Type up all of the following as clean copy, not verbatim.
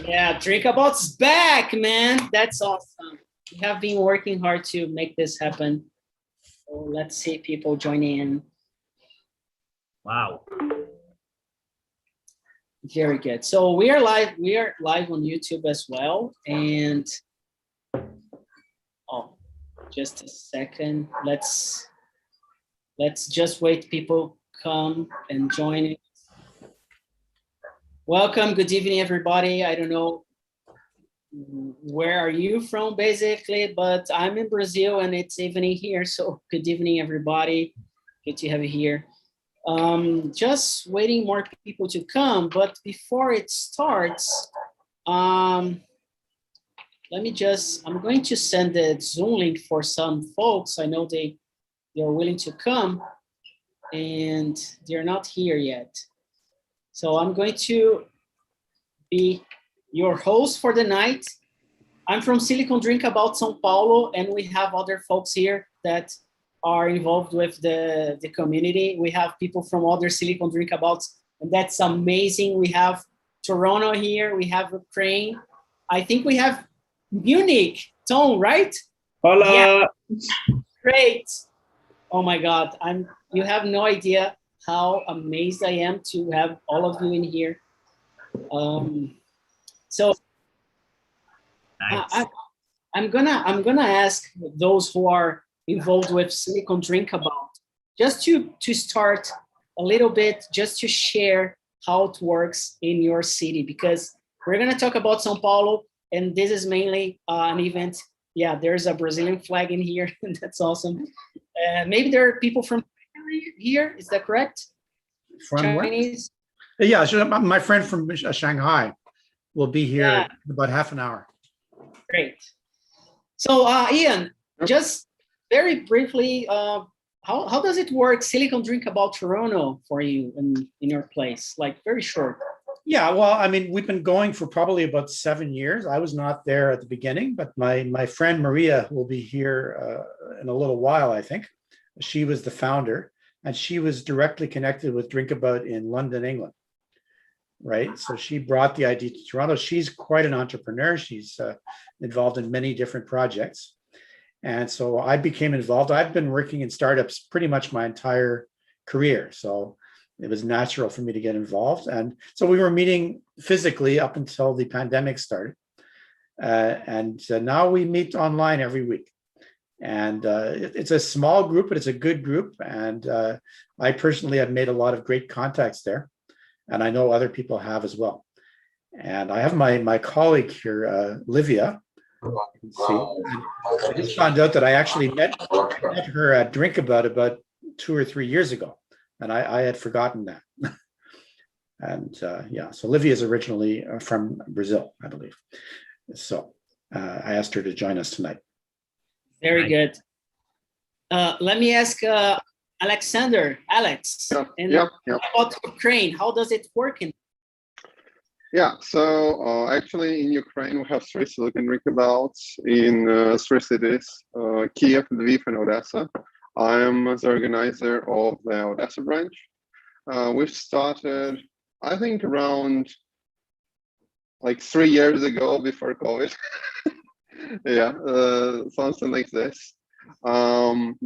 Yeah, Drinkabout's back, man. That's awesome. We have been working hard to make this happen. So let's see people joining in. Wow. Very good. So we are live. We are live on YouTube as well. And oh, just a second. Let's just wait. People come and join. Welcome. Good evening, everybody. I don't know where are you from basically, but I'm in Brazil and it's evening here. So good evening, everybody. Good to have you here. Just waiting more people to come, but before it starts, I'm going to send the Zoom link for some folks. I know they're willing to come and they're not here yet. So I'm going to be your host for the night. I'm from Silicon Drinkabout São Paulo, and we have other folks here that are involved with the community. We have people from other Silicon Drinkabouts, and that's amazing. We have Toronto here, we have Ukraine. I think we have Munich, Tom, right? Hola. Yeah. Great. Oh my God, you have no idea how amazed I am to have all of you in here. So nice. I'm gonna ask those who are involved with Silicon Drinkabout just to start a little bit, just to share how it works in your city, because we're gonna talk about São Paulo, and this is mainly an event. Yeah, there's a Brazilian flag in here, and that's awesome. Maybe there are people from here. Is that correct? From Chinese? Where? Yeah, my friend from Shanghai will be here in about half an hour. Great. So, Ian, just very briefly, how does it work, Silicon Drinkabout Toronto, for you in your place? Like, very short. Yeah, well, I mean, we've been going for probably about 7 years. I was not there at the beginning, but my friend Maria will be here in a little while, I think. She was the founder, and she was directly connected with Drinkabout in London, England. Right, so she brought the idea to Toronto. She's quite an entrepreneur. She's involved in many different projects, and so I became involved. I've been working in startups pretty much my entire career, so it was natural for me to get involved. And so we were meeting physically up until the pandemic started, and now we meet online every week. And it's a small group, but it's a good group, and I personally have made a lot of great contacts there. And I know other people have as well. And I have my colleague here, Livia. You can see. I just found out that I actually met her at Drinkabout about 2 or 3 years ago, and I had forgotten that. And yeah, so Livia is originally from Brazil, I believe. So I asked her to join us tonight. Very good. Let me ask Alexander, Alex, about Ukraine, how does it work? Yeah, so actually in Ukraine, we have 3 Silicon Drinkabouts in 3 cities, Kiev, Lviv, and Odessa. I am the organizer of the Odessa branch. We've started, I think, around like 3 years ago, before COVID. Yeah, something like this.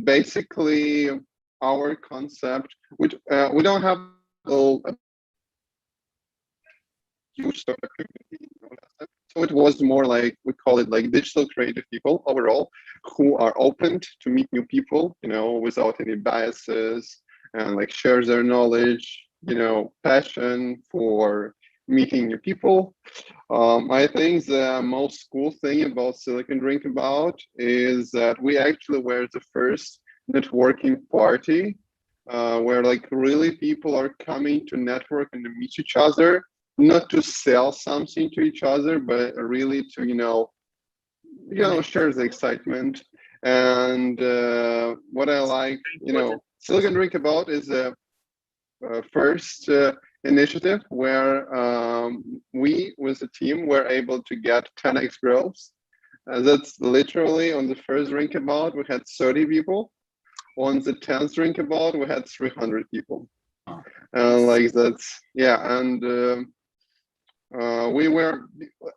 Basically, our concept, which we don't have a huge community, so it was more like, we call it like digital creative people overall, who are open to meet new people, without any biases, and like share their knowledge, passion for meeting new people. I think the most cool thing about Silicon Drinkabout is that we actually were the first networking party where like really people are coming to network and to meet each other, not to sell something to each other, but really to share the excitement. And what I like, Silicon Drinkabout is a first initiative where we, with the team, were able to get 10x growth. That's literally on the first Drinkabout, we had 30 people. On the 10th Drinkabout, we had 300 people. Like that's, yeah. And We were,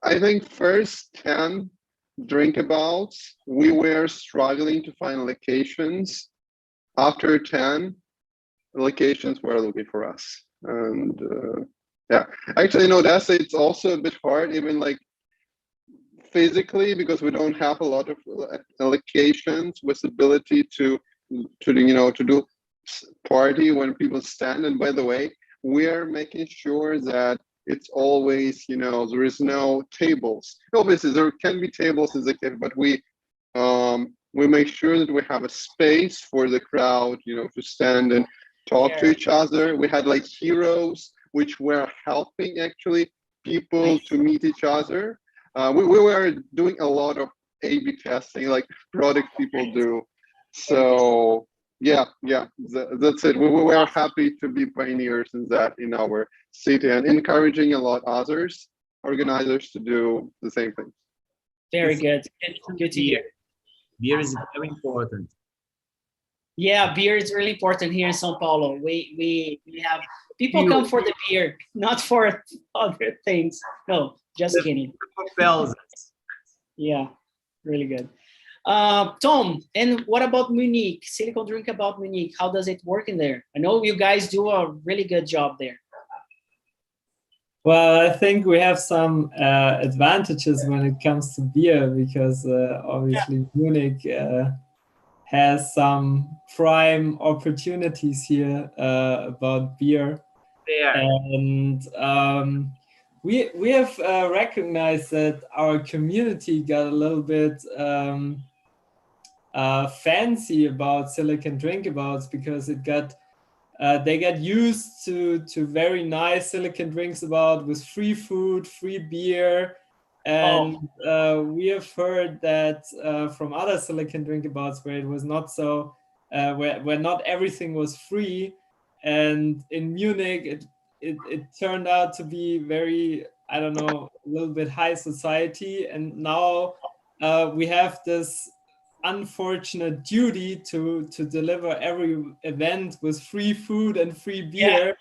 I think, first 10 Drinkabouts, we were struggling to find locations. After 10, locations were looking for us. And yeah, actually, no, that's it's also a bit hard, even like physically, because we don't have a lot of locations with ability to do party when people stand. And by the way, we're making sure that it's always, there is no tables. Obviously, there can be tables in the cave, but we make sure that we have a space for the crowd, to stand and talk to each other. We had like heroes, which were helping actually people to meet each other. We were doing a lot of A/B testing, like product people do. So yeah, that's it. We were happy to be pioneers in that in our city and encouraging a lot others, organizers to do the same thing. Very good. Good to hear. Beer is very important. Yeah, beer is really important here in São Paulo. We have people come for the beer, not for other things. No, just kidding. Yeah, really good. Tom, and what about Munich? Silicon Drinkabout Munich, how does it work in there? I know you guys do a really good job there. Well, I think we have some advantages when it comes to beer because obviously Munich has some prime opportunities here about beer. And we have recognized that our community got a little bit fancy about Silicon Drinkabouts because it got they got used to very nice Silicon Drinkabouts with free food, free beer, and we have heard that from other Silicon Drinkabouts where it was not so, where not everything was free, and in Munich it turned out to be very, I don't know, a little bit high society, and now we have this unfortunate duty to deliver every event with free food and free beer.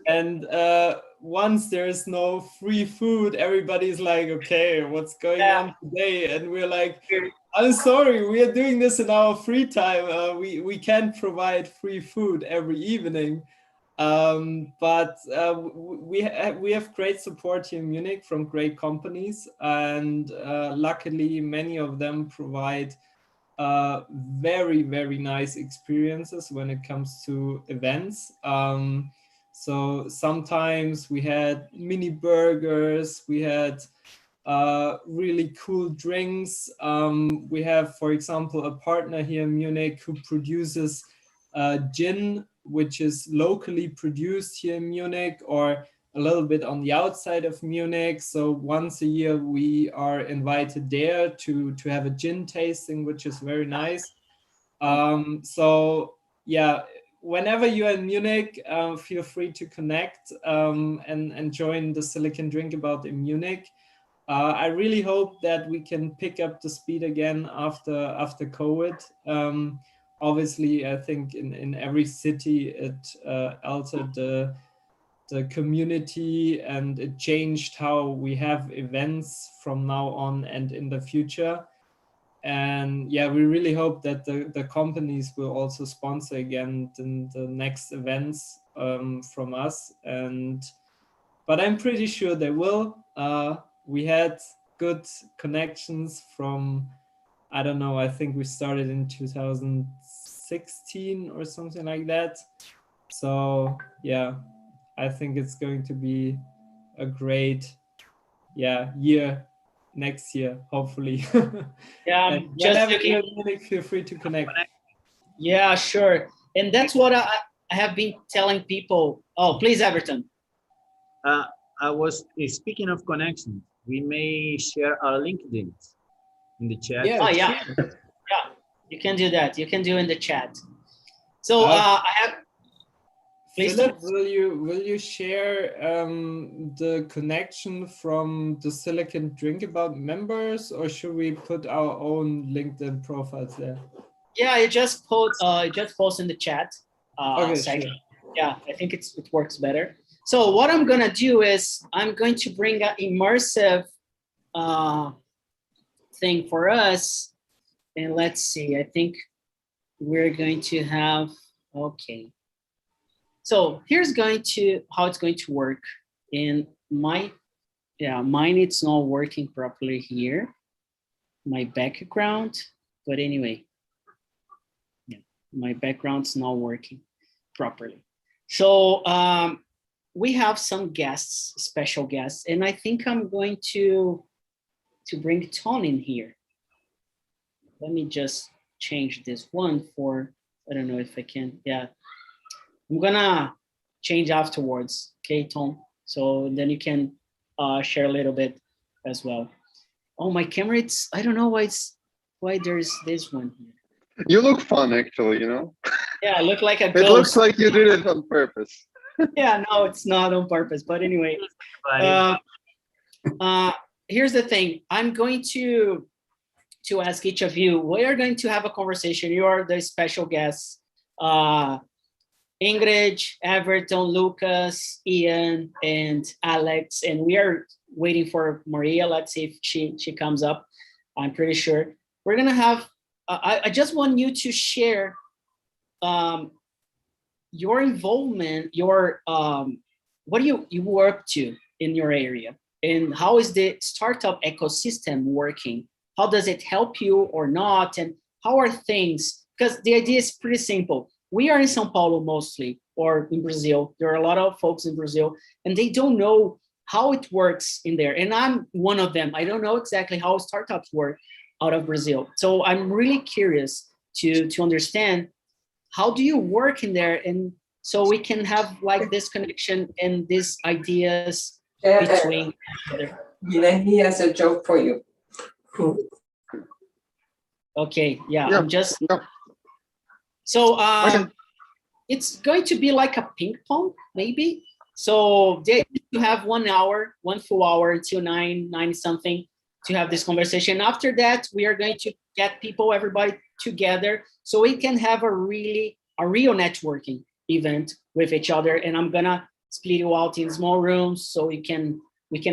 And once there's no free food, everybody's like, okay, what's going on today? And we're like, I'm sorry, we are doing this in our free time. We can't provide free food every evening. But we have great support here in Munich from great companies, and luckily many of them provide very, very nice experiences when it comes to events. So sometimes we had mini burgers, we had really cool drinks. We have, for example, a partner here in Munich who produces gin, which is locally produced here in Munich or a little bit on the outside of Munich. So once a year we are invited there to have a gin tasting, which is very nice. So yeah, whenever you're in Munich, feel free to connect and join the Silicon Drinkabout in Munich. I really hope that we can pick up the speed again after COVID. Obviously, I think in every city it altered the community, and it changed how we have events from now on and in the future. And yeah, we really hope that the companies will also sponsor again the next events from us. But I'm pretty sure they will. We had good connections from, I don't know, I think we started in 2016 or something like that. So yeah, I think it's going to be a great year next year, hopefully. Yeah, just looking. Feel free to connect. Yeah, sure. And that's what I have been telling people. Oh, please, Everton. I was speaking of connections. We may share our LinkedIn in the chat. Yeah, you can do that. You can do in the chat. So I have. Please, Philip, will you share the connection from the Silicon Drinkabout members, or should we put our own LinkedIn profiles there? Yeah, I just post in the chat Okay, section. sure. Yeah, I think it works better. So what I'm gonna do is I'm going to bring an immersive thing for us. And let's see, I think we're going to have, okay. So here's going to, how it's going to work. In my, yeah, mine it's not working properly here. My background, but anyway, yeah, my background's not working properly. So we have some guests, special guests, and I think I'm going to bring Tom in here. Let me just change this one for, I don't know if I can, yeah. I'm gonna change afterwards, okay, Tom? So then you can share a little bit as well. Oh, my camera, it's, I don't know why there's this one here. You look fun, actually, you know? Yeah, I look like a It ghost. looks like you did it on purpose. Yeah, no, it's not on purpose, but anyway. Here's the thing. I'm going to ask each of you, we are going to have a conversation. You are the special guests. Ingrid, Everton, Lucas, Ian, and Alex, and we are waiting for Maria. Let's see if she comes up. I'm pretty sure. We're gonna have, I just want you to share your involvement, your what do you work to in your area, and how is the startup ecosystem working? How does it help you or not? And how are things? Because the idea is pretty simple. We are in São Paulo mostly, or in Brazil. There are a lot of folks in Brazil, and they don't know how it works in there. And I'm one of them. I don't know exactly how startups work out of Brazil. So I'm really curious to understand, how do you work in there? And so we can have like this connection and these ideas between each other. He has a joke for you. Okay, yeah, Yeah, I'm just, yeah. so Okay. it's going to be like a ping pong, maybe. So you have 1 hour, 1 full hour until 9 something to have this conversation. After that, we are going to get people, everybody together, so we can have a real networking event with each other. And I'm gonna split you out in small rooms so we can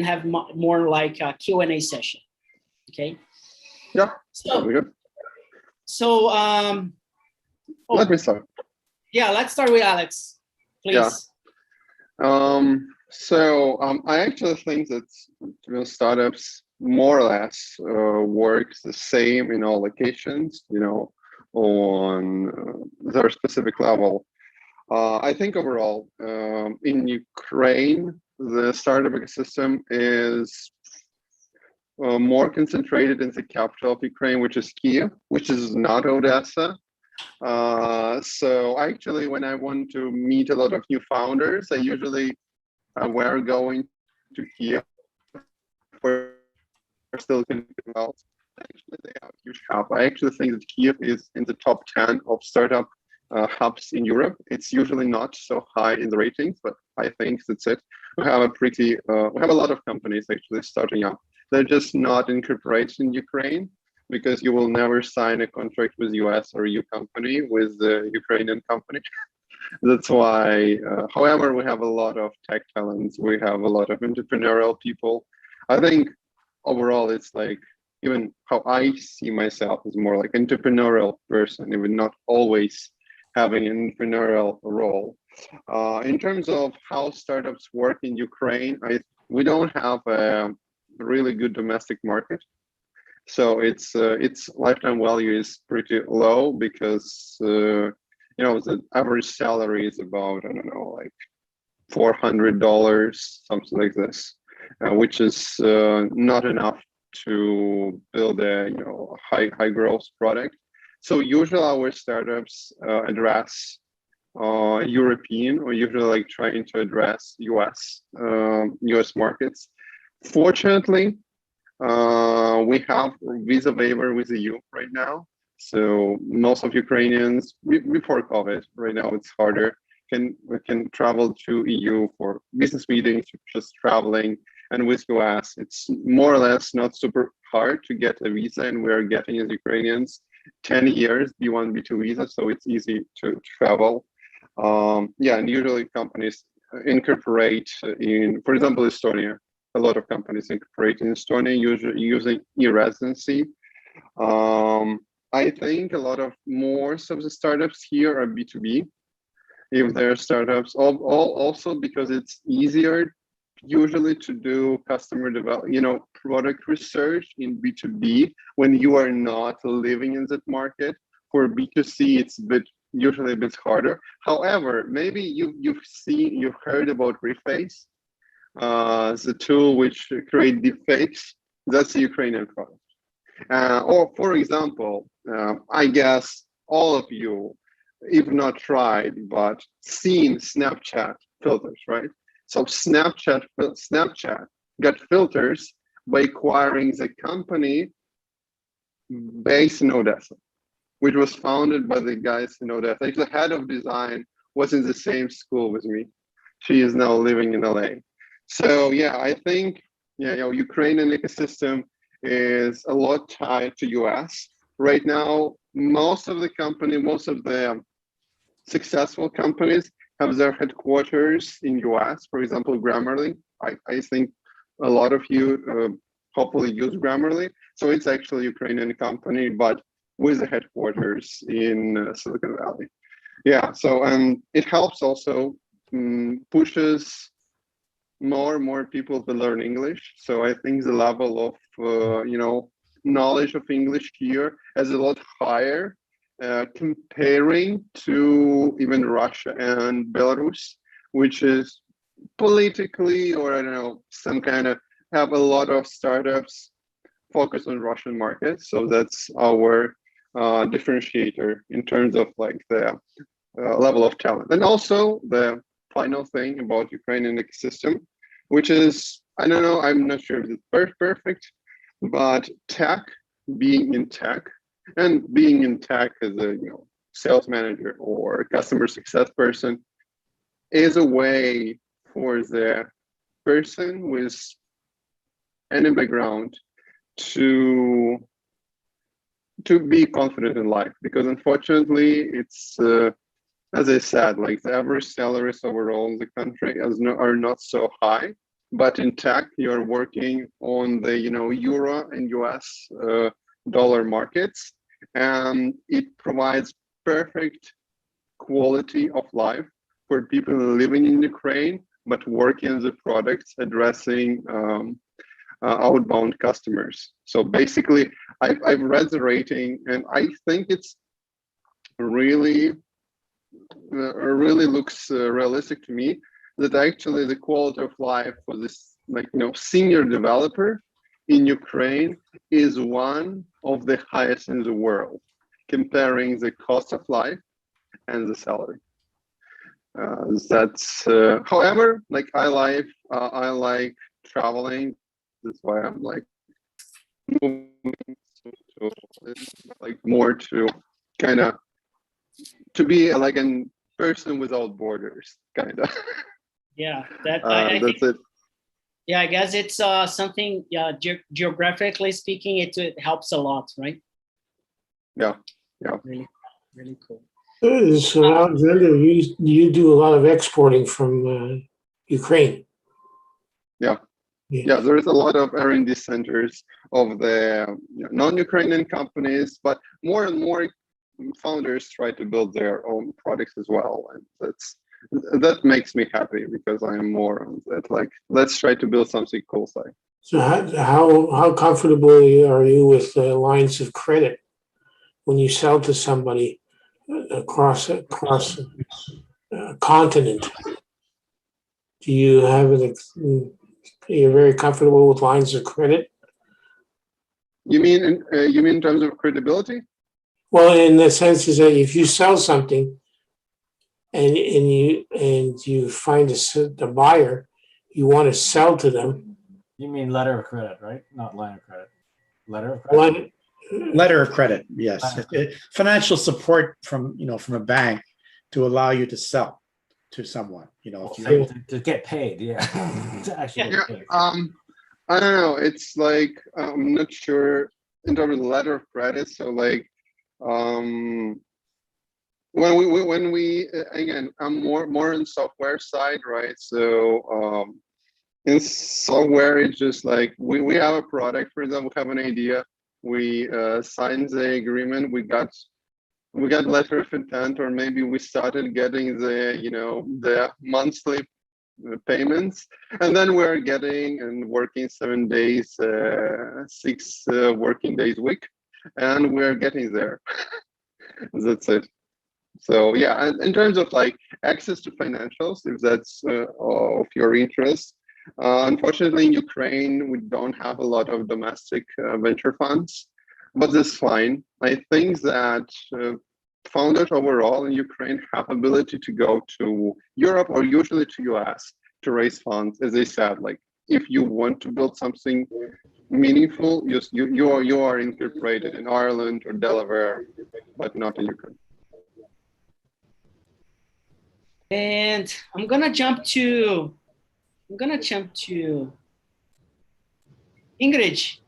have more like a Q&A session. Okay. Yeah. So, Good. so Let me start. yeah, let's start with Alex, please. Yeah. I actually think that, you know, startups more or less work the same in all locations, you know, on their specific level. I think overall, in Ukraine, the startup ecosystem is more concentrated in the capital of Ukraine, which is Kiev, which is not Odessa. So actually, when I want to meet a lot of new founders, I usually we're going to Kiev for Silicon Valley. Actually, they have a huge hub. I actually think that Kiev is in the top 10 of startup hubs in Europe. It's usually not so high in the ratings, but I think that's it. We have a lot of companies actually starting up. They're just not incorporated in Ukraine, because you will never sign a contract with US or EU company with the Ukrainian company. That's why, however, we have a lot of tech talents. We have a lot of entrepreneurial people. I think overall, it's like, even how I see myself as more like entrepreneurial person, even not always having an entrepreneurial role. In terms of how startups work in Ukraine, we don't have a really good domestic market. So its lifetime value is pretty low, because you know, the average salary is about, I don't know, like $400, something like this, which is not enough to build a, you know, high growth product. So usually our startups address European, or usually like trying to address US markets. Fortunately, we have visa waiver with the EU right now. So most of Ukrainians, before COVID, right now it's harder, we can travel to EU for business meetings, just traveling. And with US, it's more or less not super hard to get a visa, and we're getting, as Ukrainians, 10 years B1, B2 visa, so it's easy to travel. Yeah, and usually companies incorporate in, for example, Estonia. A lot of companies incorporate in Estonia using e-residency. I think a lot of most of the startups here are B2B. If they're startups, also because it's easier usually to do customer development, product research in B2B when you are not living in that market. For B2C, it's usually a bit harder. However, maybe you've heard about Reface, the tool which create deepfakes. That's a Ukrainian product. Or for example, I guess all of you, if not tried, but seen Snapchat filters, right? So Snapchat got filters by acquiring the company based in Odessa, which was founded by the guys in Odessa. Actually, the head of design was in the same school with me. She is now living in LA. So yeah, I think Ukrainian ecosystem is a lot tied to US. Right now, most of the successful companies have their headquarters in US. For example, Grammarly. I think a lot of you hopefully use Grammarly. So it's actually a Ukrainian company, but with the headquarters in Silicon Valley. Yeah, so it helps also, pushes more and more people to learn English. So I think the level of knowledge of English here is a lot higher comparing to even Russia and Belarus, which is politically, or I don't know, some kind of have a lot of startups focused on Russian markets. So that's our differentiator in terms of like the level of talent. And also the final thing about Ukrainian ecosystem, which is, I don't know, I'm not sure if it's perfect, but being in tech as a sales manager or customer success person is a way for the person with any background to be confident in life, because unfortunately it's as I said, like the average salaries overall in the country are not so high, but in tech you're working on the euro and US dollar markets, and it provides perfect quality of life for people living in Ukraine but working on the products addressing outbound customers. So basically, I've read the rating, and I think it's really looks realistic to me, that actually the quality of life for this senior developer in Ukraine is one of the highest in the world, comparing the cost of life and the salary. That's however, like I like traveling. That's why I'm like moving to like more to kind of to be like a person without borders, kind of. Yeah, I that's think, it. yeah, I guess it's something, yeah, geographically speaking, it helps a lot, right? Yeah. Really, really cool. So Alexander, you do a lot of exporting from Ukraine. Yeah, there is a lot of R&D centers of the non-Ukrainian companies, but more and more founders try to build their own products as well, and that makes me happy, because I am more on that. Like, let's try to build something cool side. So how comfortable are you with lines of credit when you sell to somebody across a continent? Do you have you're very comfortable with lines of credit? You mean in terms of credibility? Well, in the sense is that if you sell something and you find a buyer, you want to sell to them. You mean letter of credit, right? Not line of credit. Letter of credit. Letter of credit, yes. Financial support from a bank to allow you to sell to someone. If you to get paid, yeah. To actually get paid. I don't know. It's like I'm not sure in terms of letter of credit. So like when we again, I'm more on software side, right? So in software, it's just like we have a product, for example, we have an idea, we signed the agreement, we got letter of intent, or maybe we started getting the monthly payments, and then we're getting and working 7 days, 6 working days a week, and we're getting there. That's it. So yeah, and in terms of like access to financials, if that's of your interest, unfortunately in Ukraine we don't have a lot of domestic venture funds, but that's fine. I think that founders overall in Ukraine have ability to go to Europe or usually to US to raise funds. As I said, like if you want to build something meaningful, you are incorporated in Ireland or Delaware, but not in Ukraine. And I'm gonna jump to Ingrid,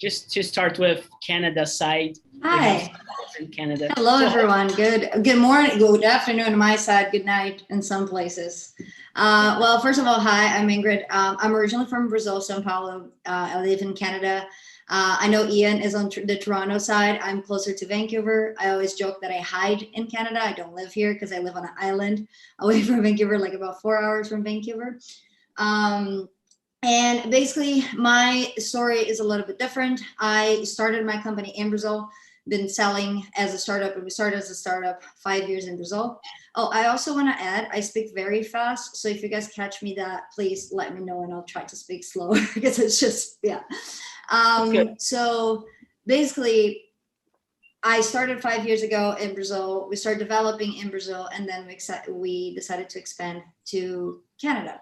just to start with Canada side. Hi. In Canada. Hello, everyone. Good morning, good afternoon on my side, good night in some places. Well, first of all, hi, I'm Ingrid. I'm originally from Brazil, São Paulo. I live in Canada. I know Ian is on the Toronto side. I'm closer to Vancouver. I always joke that I hide in Canada. I don't live here because I live on an island away from Vancouver, like about 4 hours from Vancouver. And basically, my story is a little bit different. I started my company in Brazil, been selling as a startup, and we started as a startup 5 years in Brazil. Oh, I also want to add, I speak very fast. So if you guys catch me that, please let me know and I'll try to speak slower because it's just, yeah. So basically, I started 5 years ago in Brazil. We started developing in Brazil, and then we decided to expand to Canada.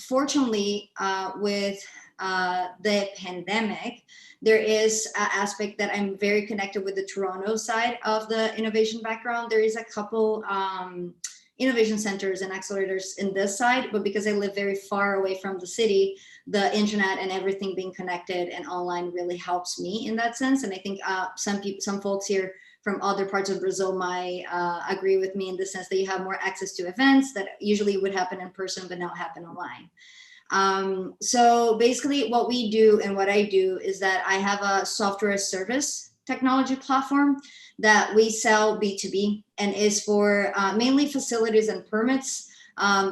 Fortunately, with the pandemic, there is an aspect that I'm very connected with the Toronto side of the innovation background. There is a couple innovation centers and accelerators in this side, but because I live very far away from the city, the internet and everything being connected and online really helps me in that sense. And I think some folks here from other parts of Brazil might agree with me in the sense that you have more access to events that usually would happen in person but now happen online. So basically what we do and what I do is that I have a software as service technology platform that we sell B2B and is for mainly facilities and permits.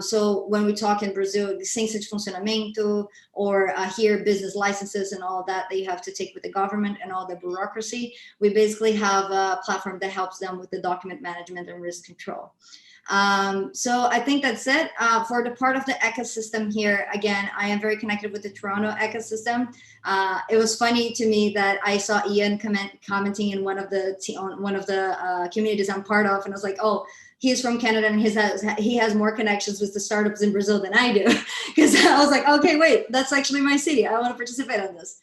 So when we talk in Brazil, licença de funcionamento, or here business licenses and all that you have to take with the government and all the bureaucracy, we basically have a platform that helps them with the document management and risk control. So I think that's it. For the part of the ecosystem here, again, I am very connected with the Toronto ecosystem. It was funny to me that I saw Ian commenting in one of the communities I'm part of, and I was like, oh, he's from Canada and he has more connections with the startups in Brazil than I do. Because I was like, okay, wait, that's actually my city. I want to participate on this.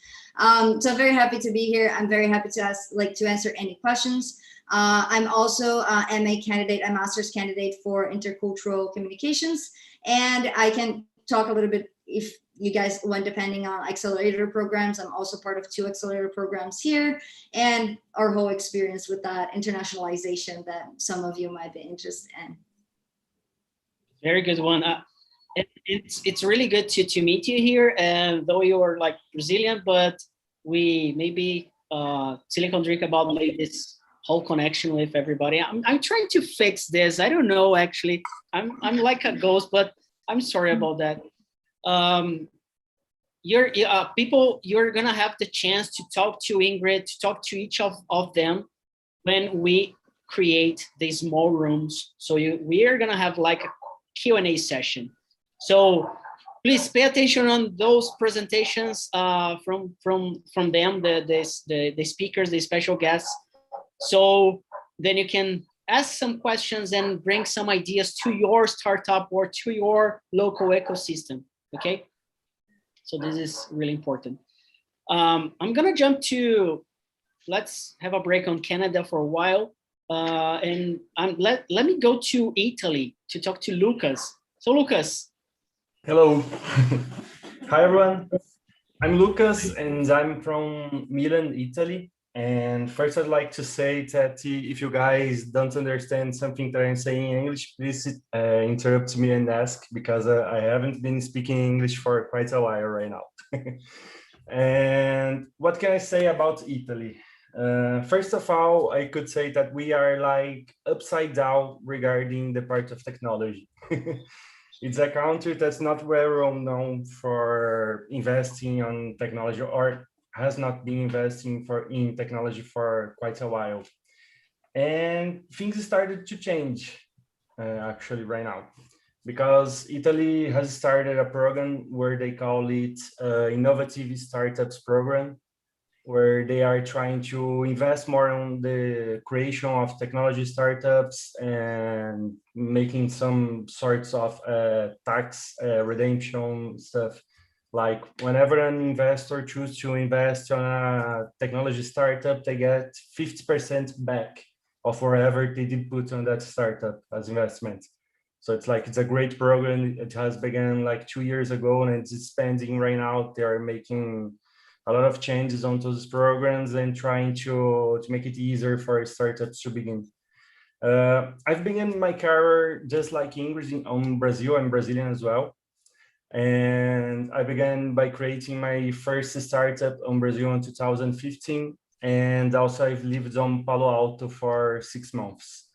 So I'm very happy to be here. I'm very happy to answer any questions. I'm also a MA candidate, a master's candidate for intercultural communications. And I can talk a little bit if you guys want, depending on accelerator programs. I'm also part of 2 accelerator programs here and our whole experience with that internationalization that some of you might be interested in. Very good one. It's really good to meet you here. And though you are like Brazilian, but we maybe Silicon Drinkabout made this whole connection with everybody. I'm trying to fix this. I don't know, actually. I'm like a ghost, but I'm sorry about that. You're gonna have the chance to talk to Ingrid, to talk to each of them when we create these small rooms. So we are gonna have like a Q&A session. So please pay attention on those presentations from them, the speakers, the special guests. So then you can ask some questions and bring some ideas to your startup or to your local ecosystem, okay? So this is really important. I'm gonna jump to, let's have a break on Canada for a while. And let me go to Italy to talk to Lucas. So Lucas. Hello. Hi everyone. I'm Lucas and I'm from Milan, Italy. And first, I'd like to say that if you guys don't understand something that I'm saying in English, please interrupt me and ask, because I haven't been speaking English for quite a while right now. And what can I say about Italy? First of all, I could say that we are like upside down regarding the part of technology. It's a country that's not very well known for investing on technology, or has not been investing in technology for quite a while. And things started to change actually right now, because Italy has started a program where they call it Innovative Startups Program, where they are trying to invest more on the creation of technology startups and making some sorts of tax redemption stuff. Like whenever an investor chooses to invest on a technology startup, they get 50% back of whatever they did put on that startup as investment. So it's a great program. It has begun like 2 years ago, and it's expanding right now. They are making a lot of changes onto those programs and trying to make it easier for startups to begin. I've begun my career just like Ingrid on Brazil. I'm Brazilian as well. And I began by creating my first startup on Brazil in 2015. And also I've lived on Palo Alto for 6 months.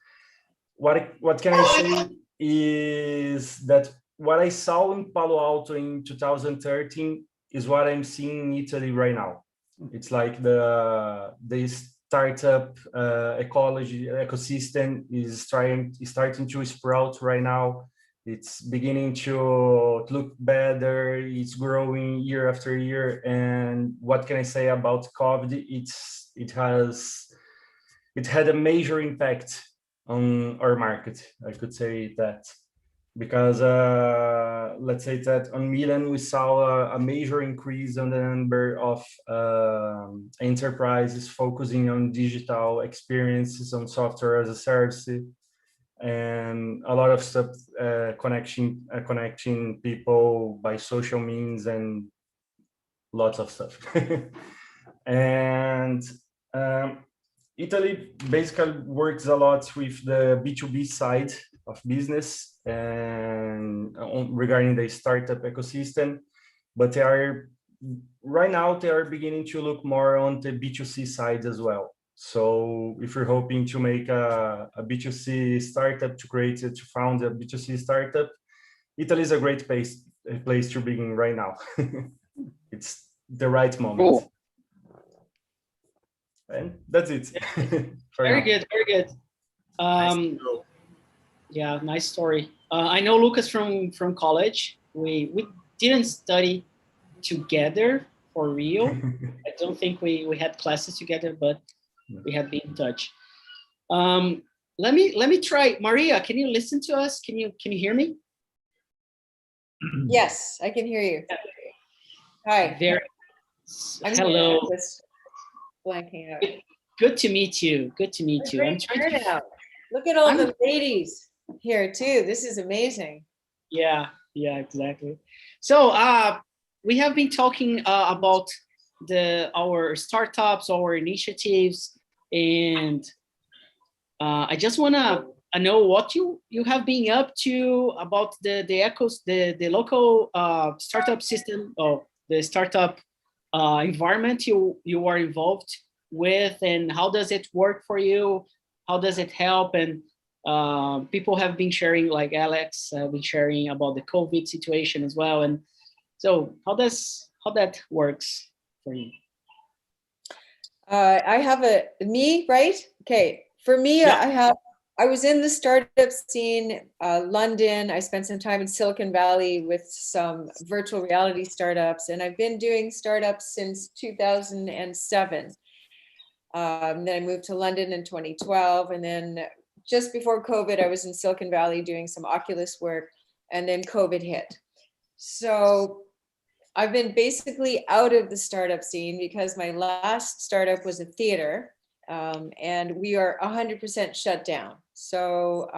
What can I say is that what I saw in Palo Alto in 2013 is what I'm seeing in Italy right now. It's like the startup ecology ecosystem is starting to sprout right now. It's beginning to look better. It's growing year after year. And what can I say about COVID? It had a major impact on our market. I could say that, because let's say that on Milan we saw a major increase on the number of enterprises focusing on digital experiences, on software as a service, and a lot of stuff connecting people by social means and lots of stuff. And Italy basically works a lot with the B2B side of business and regarding the startup ecosystem, but right now they are beginning to look more on the B2C side as well. So if you're hoping to make a B2C startup, to found a B2C startup, Italy is a great place to begin right now. It's the right moment. Cool. And that's it. Very good, very good. Yeah, nice story. I know Lucas from college. We didn't study together for real. I don't think we had classes together, but we had been in touch. Let me try. Maria, can you listen to us? Can you hear me? Yes, I can hear you. Hi. Hello. Just blanking out. Good to meet you. Good to meet you. I'm trying to look at all the ladies here too. This is amazing. Yeah, exactly. So we have been talking about our startups, our initiatives, and I just wanna know what you have been up to about the local startup system, or the startup environment you are involved with, and how does it work for you? How does it help? And people have been sharing, like Alex been sharing about the COVID situation as well. And so how that works for you? I have me, right? Okay. For me, yeah. I was in the startup scene, London. I spent some time in Silicon Valley with some virtual reality startups, and I've been doing startups since 2007. Then I moved to London in 2012, and then just before COVID, I was in Silicon Valley doing some Oculus work, and then COVID hit. So I've been basically out of the startup scene because my last startup was a theater, and we are 100% shut down. So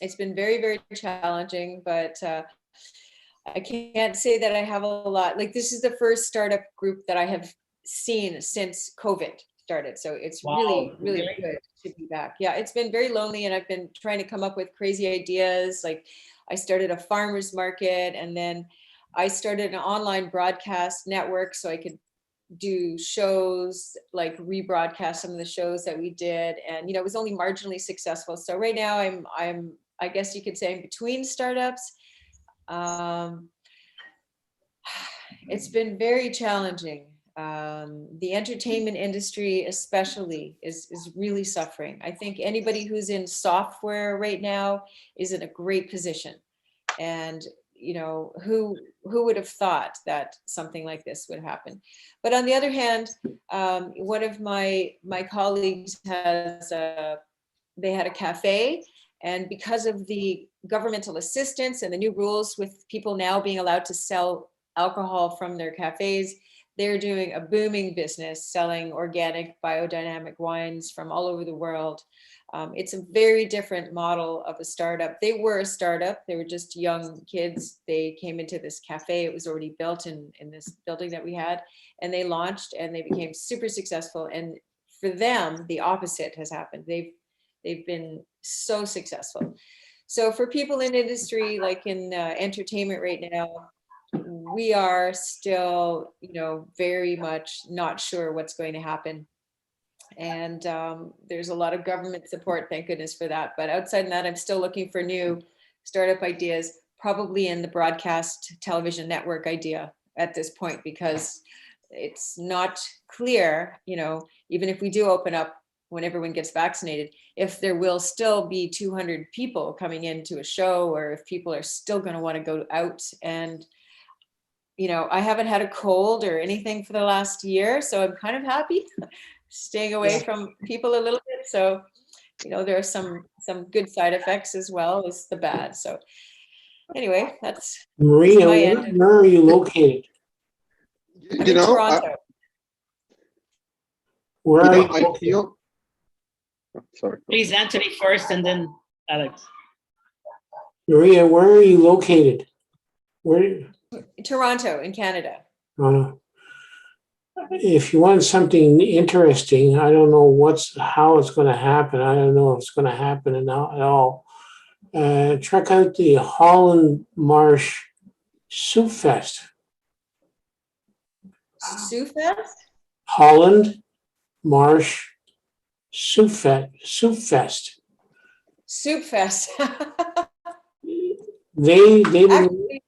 it's been very, very challenging, but I can't say that I have a lot. Like, this is the first startup group that I have seen since COVID started. So it's Wow, really really? good to be back. Yeah, it's been very lonely, and I've been trying to come up with crazy ideas. Like I started a farmer's market, and then I started an online broadcast network so I could do shows, like rebroadcast some of the shows that we did, and it was only marginally successful. So right now I'm I guess you could say I'm between startups. It's been very challenging. The entertainment industry especially is really suffering. I think anybody who's in software right now is in a great position. And who would have thought that something like this would happen? But on the other hand, one of my colleagues they had a cafe, and because of the governmental assistance and the new rules with people now being allowed to sell alcohol from their cafes, they're doing a booming business selling organic biodynamic wines from all over the world. It's a very different model of a startup. They were a startup. They were just young kids. They came into this cafe. It was already built in this building that we had, and they launched and they became super successful. And for them, the opposite has happened. They've been so successful. So for people in industry, like in entertainment right now, we are still, very much not sure what's going to happen. And there's a lot of government support, thank goodness for that. But outside of that, I'm still looking for new startup ideas, probably in the broadcast television network idea at this point, because it's not clear, even if we do open up when everyone gets vaccinated, if there will still be 200 people coming into a show, or if people are still going to want to go out. And I haven't had a cold or anything for the last year, so I'm kind of happy staying away from people a little bit. So, there are some good side effects as well as the bad. So anyway, that's Maria, my end. where are you located? I'm in Toronto. Where are you I located? feel. Oh, sorry. Please, Anthony first, and then Alex. Maria, where are you located? Where? Toronto in Canada. If you want something interesting, I don't know how it's going to happen. I don't know if it's going to happen at all. Check out the Holland Marsh Soup Fest. Soup Fest? Holland Marsh Soup Fest. Soup Fest. They Actually,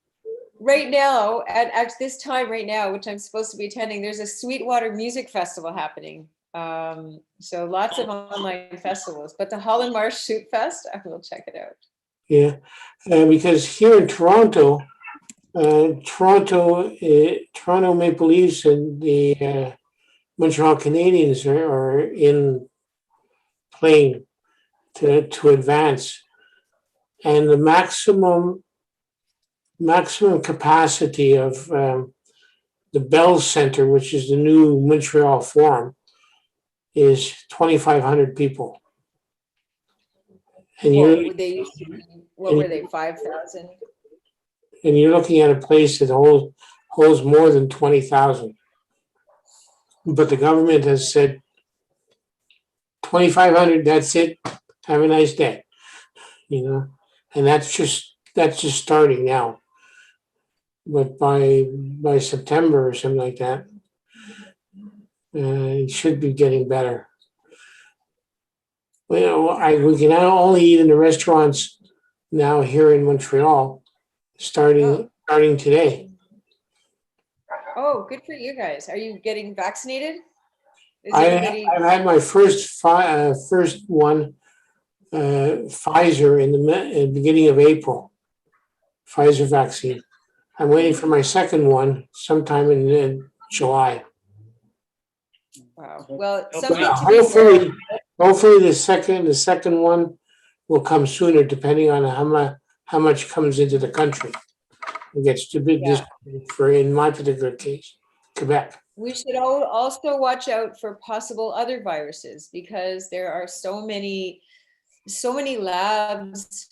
right now, at this time right now, which I'm supposed to be attending, there's a Sweetwater Music Festival happening. So lots of online festivals, but the Holland Marsh Soup Fest, I will check it out. Yeah, because here in Toronto, Toronto Maple Leafs and the Montreal Canadiens are in playing to advance, and the maximum capacity of the Bell Center, which is the new Montreal Forum, is 2,500 people. And what were they, 5,000? And you're looking at a place that holds more than 20,000. But the government has said 2,500, that's it. Have a nice day. And that's just starting now. But by September or something like that, it should be getting better. We can now only eat in the restaurants now here in Montreal, starting today. Oh, good for you guys. Are you getting vaccinated? I've had my first one, Pfizer, in the beginning of April. Pfizer vaccine. I'm waiting for my second one sometime in July. Wow. Well, hopefully the second one will come sooner, depending on how much comes into the country. It gets too big for, in my particular case, Quebec. We should also watch out for possible other viruses, because there are so many labs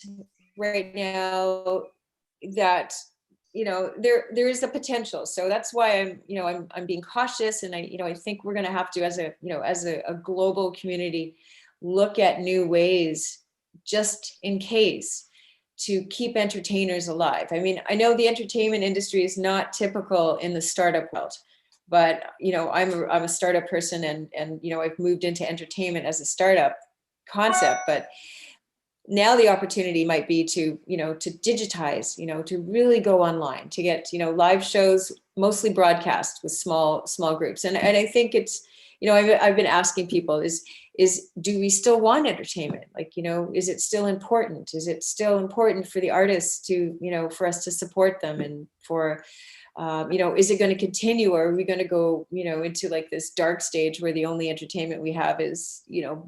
right now that there is a potential. So that's why I'm being cautious, and I think we're going to have to, as a global community, look at new ways just in case to keep entertainers alive. I mean, I know the entertainment industry is not typical in the startup world, but I'm a startup person, and I've moved into entertainment as a startup concept, but now the opportunity might be to digitize, to really go online, to get, live shows, mostly broadcast with small groups. And I think it's, I've been asking people do we still want entertainment? Like, is it still important? Is it still important for the artists to, for us to support them, and for, is it going to continue, or are we going to go, into like this dark stage where the only entertainment we have is,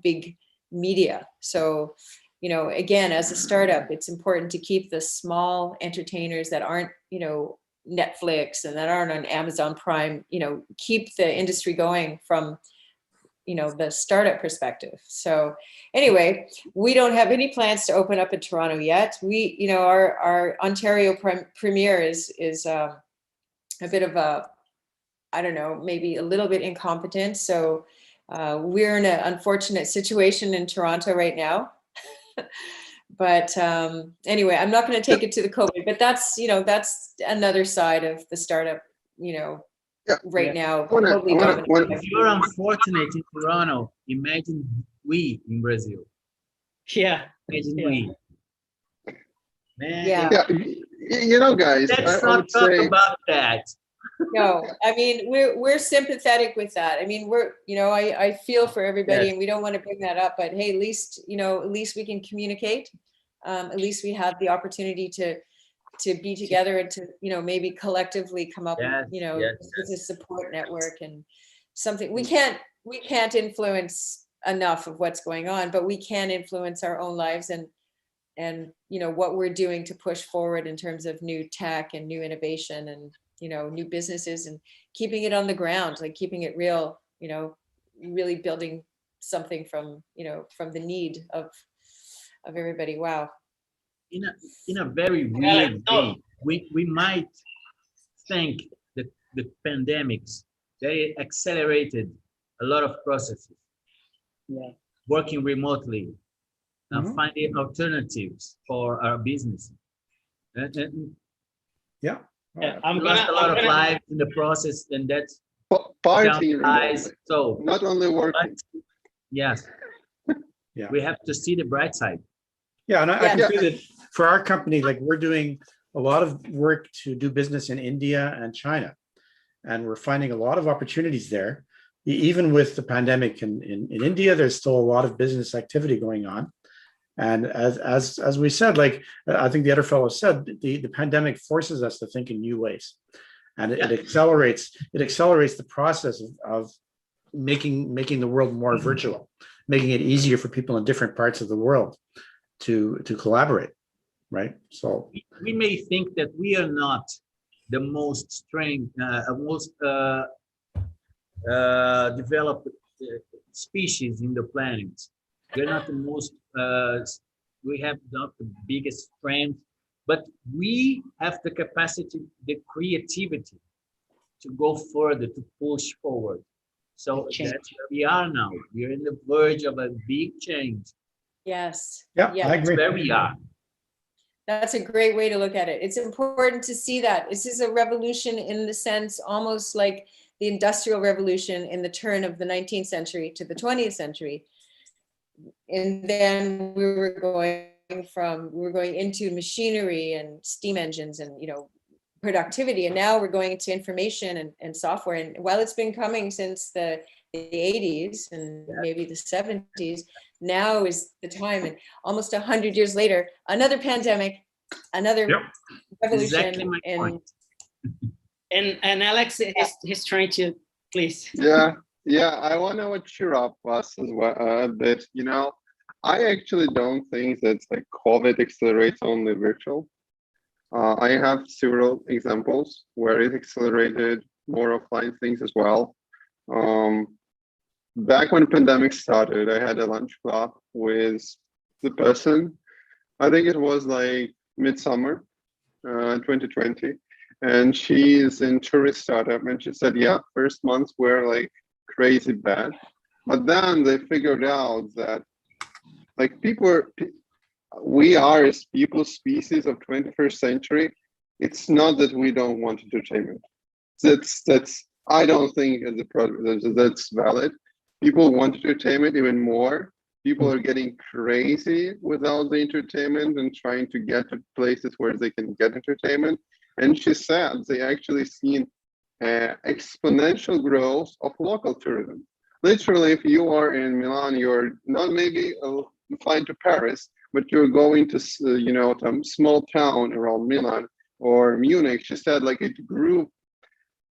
big media? So, again, as a startup, it's important to keep the small entertainers that aren't, Netflix and that aren't on Amazon Prime, keep the industry going from, the startup perspective. So anyway, we don't have any plans to open up in Toronto yet. We, our Ontario premier is a bit of a, I don't know, maybe a little bit incompetent. So we're in an unfortunate situation in Toronto right now. But anyway, I'm not going to take it to the COVID, but that's another side of the startup, right now. If you're unfortunate in Toronto, imagine we in Brazil. Yeah. Imagine we. Man, Yeah, guys, let's I not would talk say, about that. No, I mean, we're sympathetic with that. I mean, I feel for everybody, Yes. and we don't want to bring that up, but hey, at least we can communicate. At least we have the opportunity to be together and to, maybe collectively come up with a support network and something. We can't influence enough of what's going on, but we can influence our own lives and what we're doing to push forward in terms of new tech and new innovation and, new businesses, and keeping it on the ground, like keeping it real, really building something from the need of everybody. Wow. In a very weird way, we might think that the pandemics, they accelerated a lot of processes. Yeah. Working remotely, finding alternatives for our business. Yeah. I'm lost a lot of lives in the process, and that's partying downside. remotely, So not only working. yes, Yeah. we have to see the bright side. Yeah, and I can say that for our company, like we're doing a lot of work to do business in India and China, and we're finding a lot of opportunities there. Even with the pandemic in India, there's still a lot of business activity going on. And as we said, like I think the other fellow said, the pandemic forces us to think in new ways, and it accelerates the process of making the world more virtual, making it easier for people in different parts of the world to collaborate, right? So we may think that we are not the most developed species in the planet. We're not the most. We have not the biggest strength, but we have the capacity, the creativity to go further, to push forward. So that's where we are now. We're in the verge of a big change. Yes. Yeah, I agree. That's where we are. That's a great way to look at it. It's important to see that this is a revolution in the sense almost like the Industrial Revolution in the turn of the 19th century to the 20th century. And then we were going into machinery and steam engines and, productivity. And now we're going into information and software. And while it's been coming since the 80s and maybe the 70s, now is the time. And almost 100 years later, another pandemic, another revolution. Exactly my point. And Alex is trying to, please. Yeah, I want to cheer up us as well a bit. I actually don't think that like COVID accelerates only virtual. I have several examples where it accelerated more offline things as well. Back when pandemic started, I had a lunch club with the person. I think it was like midsummer 2020. and she's in tourist startup, and she said, yeah, first months were like crazy bad, but then they figured out that like we are as people species of 21st century. It's not that we don't want entertainment. That's I don't think as a product that's valid. People want entertainment even more. People are getting crazy without the entertainment and trying to get to places where they can get entertainment. And she said they actually seen exponential growth of local tourism. Literally, if you are in Milan, you're not maybe flying to Paris, but you're going to some small town around Milan or Munich. She said like it grew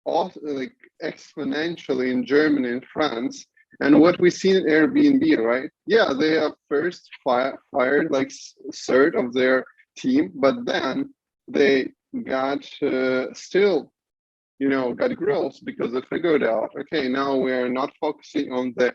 like exponentially in Germany and France. And what we see in Airbnb, right? Yeah, they have first fired like a third of their team, but then they got still, got growth because they figured out, okay, now we're not focusing on the,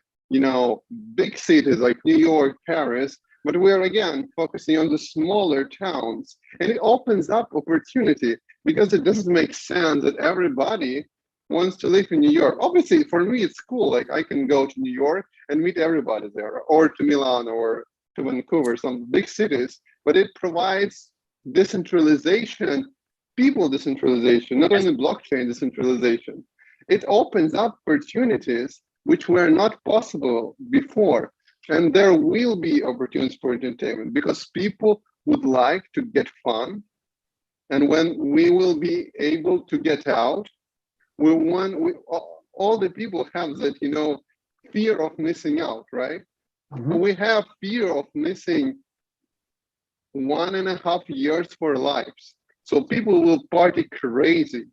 big cities like New York, Paris, but we're again focusing on the smaller towns. And it opens up opportunity because it doesn't make sense that everybody wants to live in New York. Obviously, for me, it's cool. Like I can go to New York and meet everybody there, or to Milan, or to Vancouver, some big cities. But it provides decentralization, people decentralization, not only blockchain decentralization. It opens up opportunities which were not possible before. And there will be opportunities for entertainment because people would like to get fun. And when we will be able to get out, all the people have that, fear of missing out, right? Mhm. We have fear of missing 1.5 years for lives. So people will party crazy,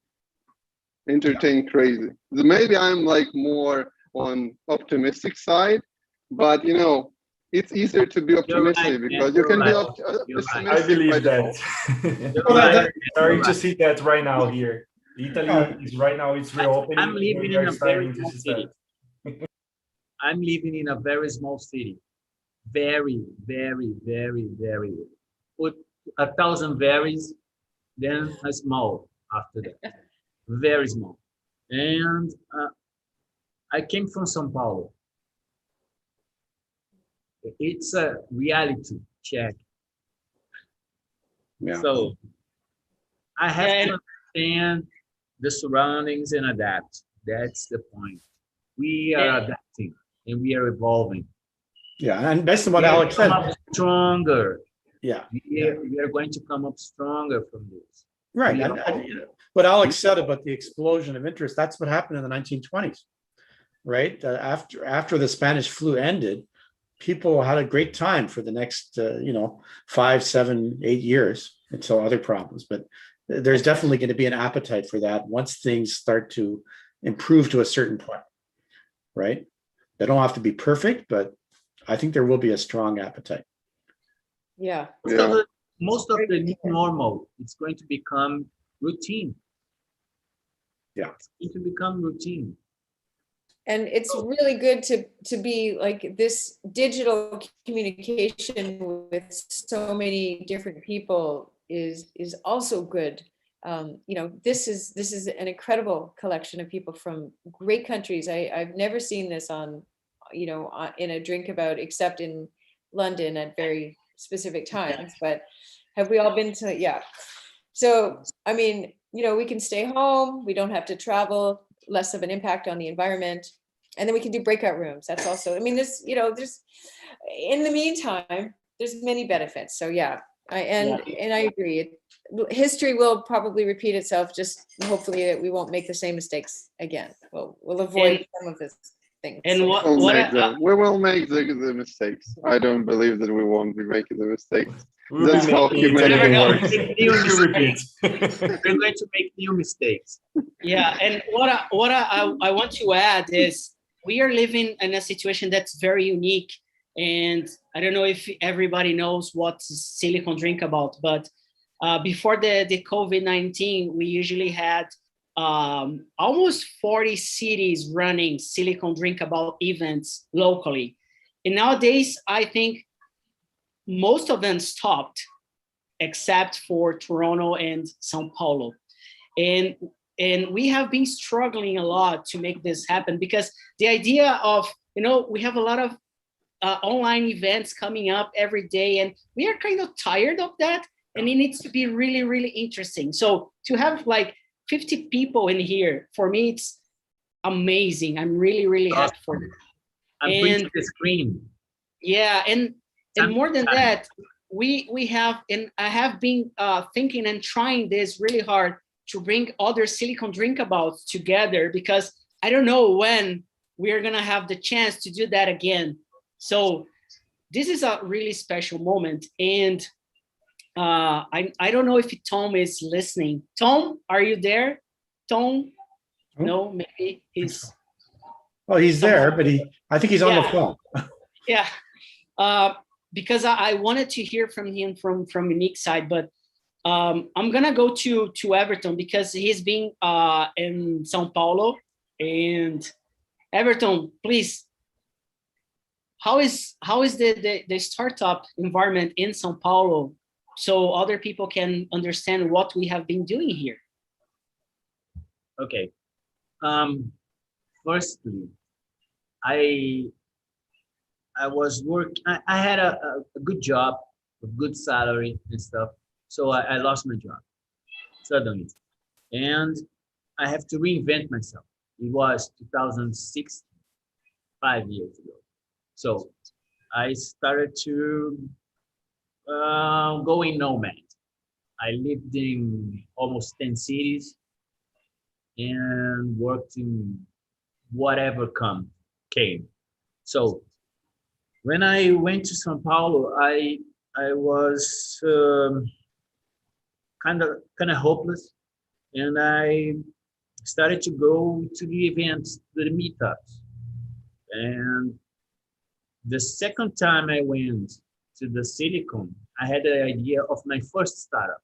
entertain crazy. So maybe I'm like more on optimistic side, but it's easier to be optimistic because you can be pessimistic. I believe that. We're starting to see that right now here. Italy is right now, it's reopening. I'm living we in are a starting very to small see city. that. I'm living in a very small city. Very, very, very, very. Put 1,000 varies, then a small after that. Very small. And I came from São Paulo. It's a reality check. Yeah. So I have to understand the surroundings and adapt. That's the point. We are adapting and we are evolving. Yeah, and based on what We are Alex come said, up stronger. yeah, We are going to come up stronger from this. right. We And, are- what Alex said about the explosion of interest, that's what happened in the 1920s, right? After the Spanish flu ended, people had a great time for the next, 5, 7, 8 years until other problems. But there's definitely going to be an appetite for that once things start to improve to a certain point, right? They don't have to be perfect, but I think there will be a strong appetite. Yeah. So most of the new normal, it's going to become routine. Yeah. It's going to become routine. And it's really good to be like this digital communication with so many different people is also good. This is an incredible collection of people from great countries. I've never seen this on, in a Drinkabout except in London at very specific times. But have we all been to? Yeah. So I mean, we can stay home. We don't have to travel. Less of an impact on the environment. And then we can do breakout rooms. That's also, I mean, there's in the meantime, there's many benefits. So yeah, I agree. History will probably repeat itself. Just hopefully that we won't make the same mistakes again. We'll avoid some of this things. And we will make the mistakes. I don't believe that we won't be making the mistakes. That's how humanity works. We're going to make new mistakes. Yeah, and what I want to add is we are living in a situation that's very unique, and I don't know if everybody knows what Silicon Drinkabout, but before the COVID-19, we usually had almost 40 cities running Silicon Drinkabout events locally, and nowadays I think most of them stopped, except for Toronto and São Paulo. and we have been struggling a lot to make this happen, because the idea of, we have a lot of online events coming up every day, and we are kind of tired of that, and it needs to be really, really interesting. So to have like 50 people in here, for me, it's amazing. I'm really, really happy for that. I'm printing the screen. Yeah, and more than that, we have, and I have been thinking and trying this really hard to bring other Silicon Drinkabouts together, because I don't know when we're gonna have the chance to do that again. So this is a really special moment, and I don't know if Tom is listening. Tom, are you there? Tom? No, maybe he's. Well, he's there, but I think he's on the phone. Yeah, because I wanted to hear from him from Unique's side, but I'm gonna go to Everton, because he's been in São Paulo. And Everton, please, how is the startup environment in São Paulo, so other people can understand what we have been doing here? Okay. Firstly, I was working. I had a good job, a good salary and stuff. So I lost my job suddenly, and I have to reinvent myself. It was 2006, 5 years ago. So I started to go in nomad. I lived in almost 10 cities and worked in whatever came. So when I went to São Paulo, I was kind of hopeless, and I started to go to the events, to the meetups. And the second time I went to the Silicon, I had the idea of my first startup,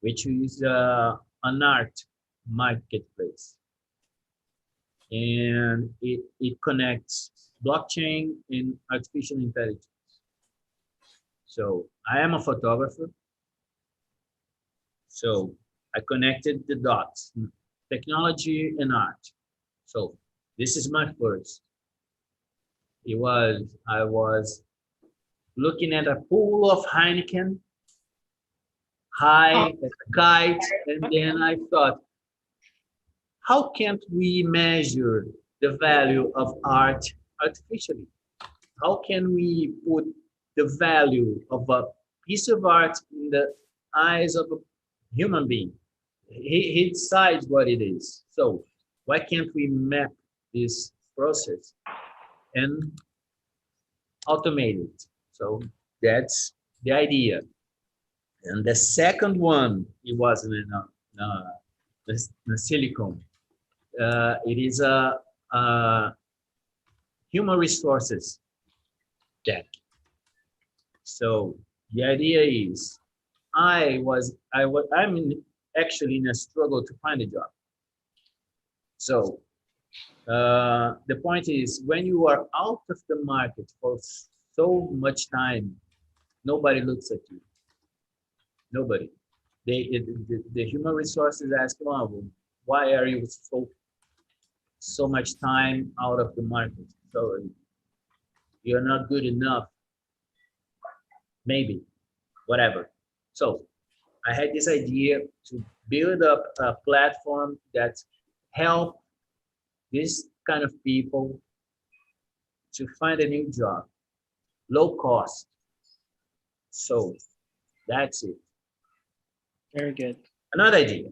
which is an art marketplace. And it connects blockchain and artificial intelligence. So I am a photographer. So I connected the dots, technology and art. So this is my first. I was looking at a pool of Heineken, high as a kite, and then I thought, how can't we measure the value of art artificially? How can we put the value of a piece of art in the eyes of a human being? He decides what it is. So why can't we map this process and automate it? So that's the idea. And the second one, it wasn't in the Silicon. It is a human resources tech. So the idea is, I'm actually in a struggle to find a job. So the point is, when you are out of the market for so much time, nobody looks at you. Nobody. The human resources ask, oh, why are you so much time out of the market? So you're not good enough. Maybe, whatever. So I had this idea to build up a platform that help this kind of people to find a new job, low cost. So that's it. Very good. Another idea.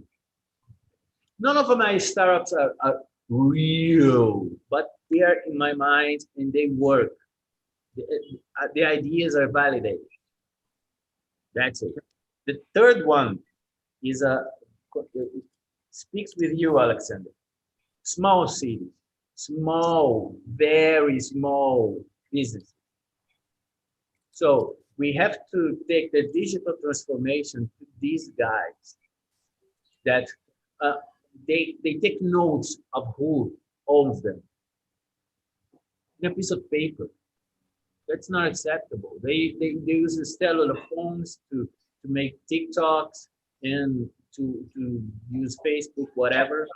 None of my startups are real, but they are in my mind and they work. The ideas are validated. That's it. The third one is speaks with you, Alexander. Small cities, small, very small businesses. So we have to take the digital transformation to these guys that they take notes of who owns them in a piece of paper. That's not acceptable. They use cellular phones to make TikToks and to use Facebook, whatever,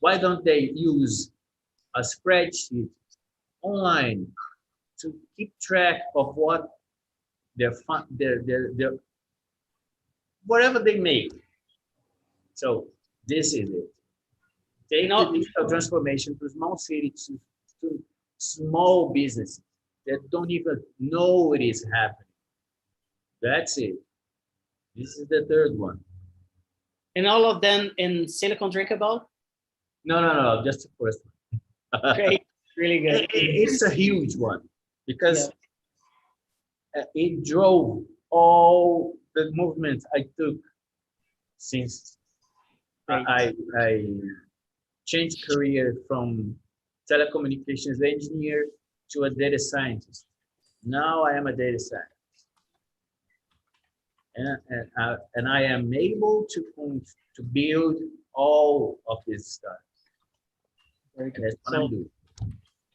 why don't they use a spreadsheet online to keep track of what their whatever they make? So this is it. Take the digital transformation to small cities, to small businesses that don't even know it is happening. That's it. This is the third one. And all of them in Silicon Drinkabout? No, just the first one. Great, really good. It's a huge one because it drove all the movements I took since I changed career from telecommunications engineer to a data scientist. Now I am a data scientist. And I am able to build all of this stuff. Very good. That's what I'm doing.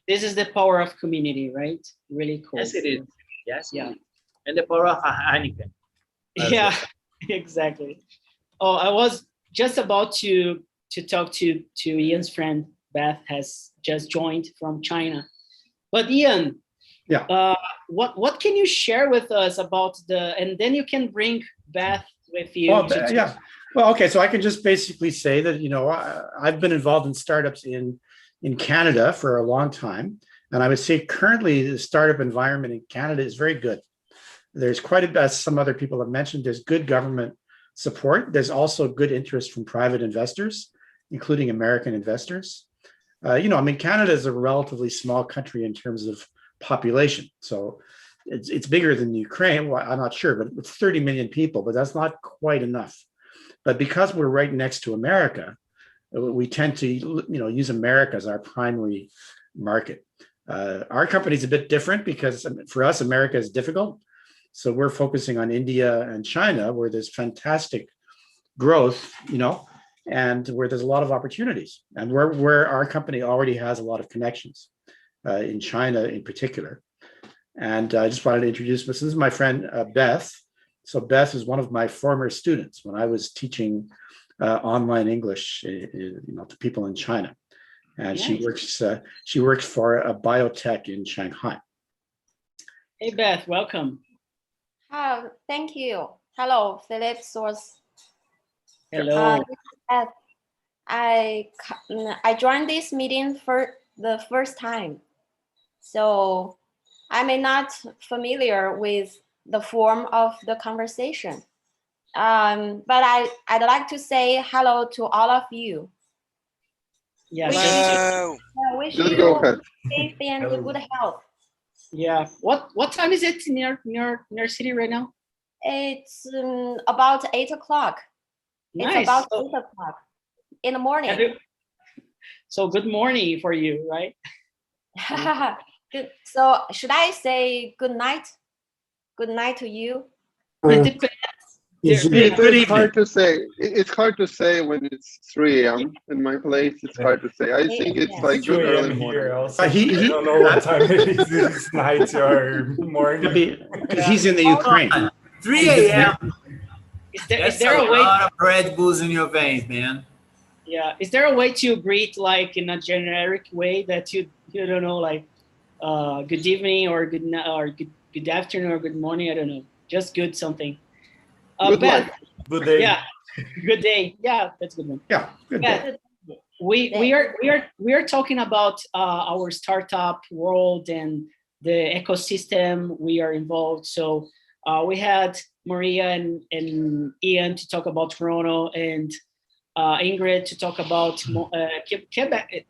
This is the power of community, right? Really cool. Yes, it is. Yes. Yeah. And the power of Heineken. Yeah, exactly. Oh, I was just about to talk to Ian's friend. Beth has just joined from China. But Ian, what can you share with us about and then you can bring Beth with you. Yeah. Well, okay. So I can just basically say that, I've been involved in startups in Canada for a long time. And I would say currently the startup environment in Canada is very good. There's quite a bit, as some other people have mentioned, there's good government support. There's also good interest from private investors, including American investors. Canada is a relatively small country in terms of population. So it's bigger than Ukraine. Well, I'm not sure, but it's 30 million people, but that's not quite enough. But because we're right next to America, we tend to, use America as our primary market. Our company is a bit different because for us, America is difficult. So we're focusing on India and China, where there's fantastic growth, and where there's a lot of opportunities, and where our company already has a lot of connections in China in particular. And I just wanted to introduce this. This is my friend Beth. So Beth is one of my former students when I was teaching online English, to people in China, and nice. She works for a biotech in Shanghai. Hey Beth, welcome. Thank you. Hello, Philip Source. Hello. I joined this meeting for the first time, so I may not familiar with the form of the conversation. But I'd like to say hello to all of you. Yeah. Wish you safe and good health. Yeah. What time is it in your city right now? It's about 8 o'clock. Nice. It's about 8 o'clock in the morning. So good morning for you, right? Good. So should I say good night? Good night to you. It's hard to say. It's hard to say when it's 3 a.m. in my place. It's hard to say. I think it's like good early morning. I don't know what time it is. It's night or morning. Because he's in the Ukraine. 3 a.m. Is there a way? lot of Red Bulls in your veins, man. Yeah. Is there a way to greet like in a generic way that you don't know, like good evening or good afternoon or good morning? I don't know. Just good something. Good Beth, good day. Yeah. Good day. Yeah, that's a good one. Yeah. Good Beth, we are talking about our startup world and the ecosystem we are involved. So we had Maria and Ian to talk about Toronto, and Ingrid to talk about Quebec,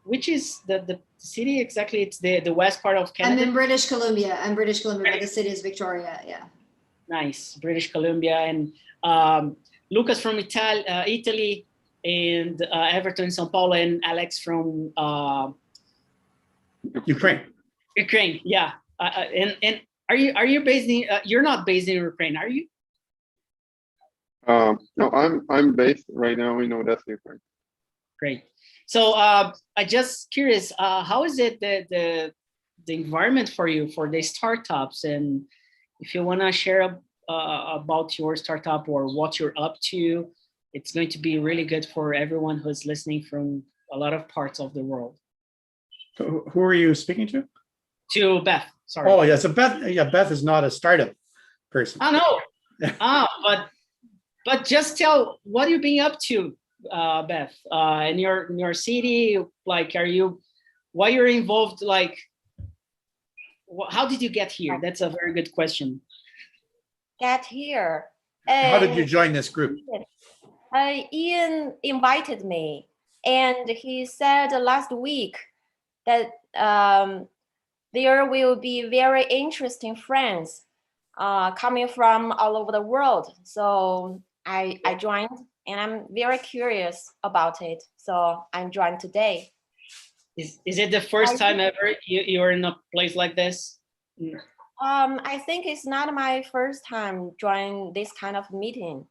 which is the city exactly. It's the west part of Canada. I'm in British Columbia. But the city is Victoria. Yeah. Nice, British Columbia, and Lucas from Italy, and Everton in São Paulo, and Alex from Ukraine. Ukraine, yeah. And are you based in? You're not based in Ukraine, are you? No, I'm based right now in Odessa, Ukraine. Great. So I just curious, how is it the environment for you for the startups, and if you want to share about your startup or what you're up to, it's going to be really good for everyone who's listening from a lot of parts of the world. Who are you speaking to? To Beth, sorry. Oh, yeah. So Beth, yeah, Beth is not a startup person. I know. But just tell what are you being up to, Beth, in your city? Like, why you're involved? Like, how did you get here? That's a very good question. Get here. How did you join this group? Ian invited me, and he said last week that there will be very interesting friends coming from all over the world. So I joined, and I'm very curious about it. So I'm joined today. Is it the first time ever you're in a place like this? I think it's not my first time joining this kind of meeting.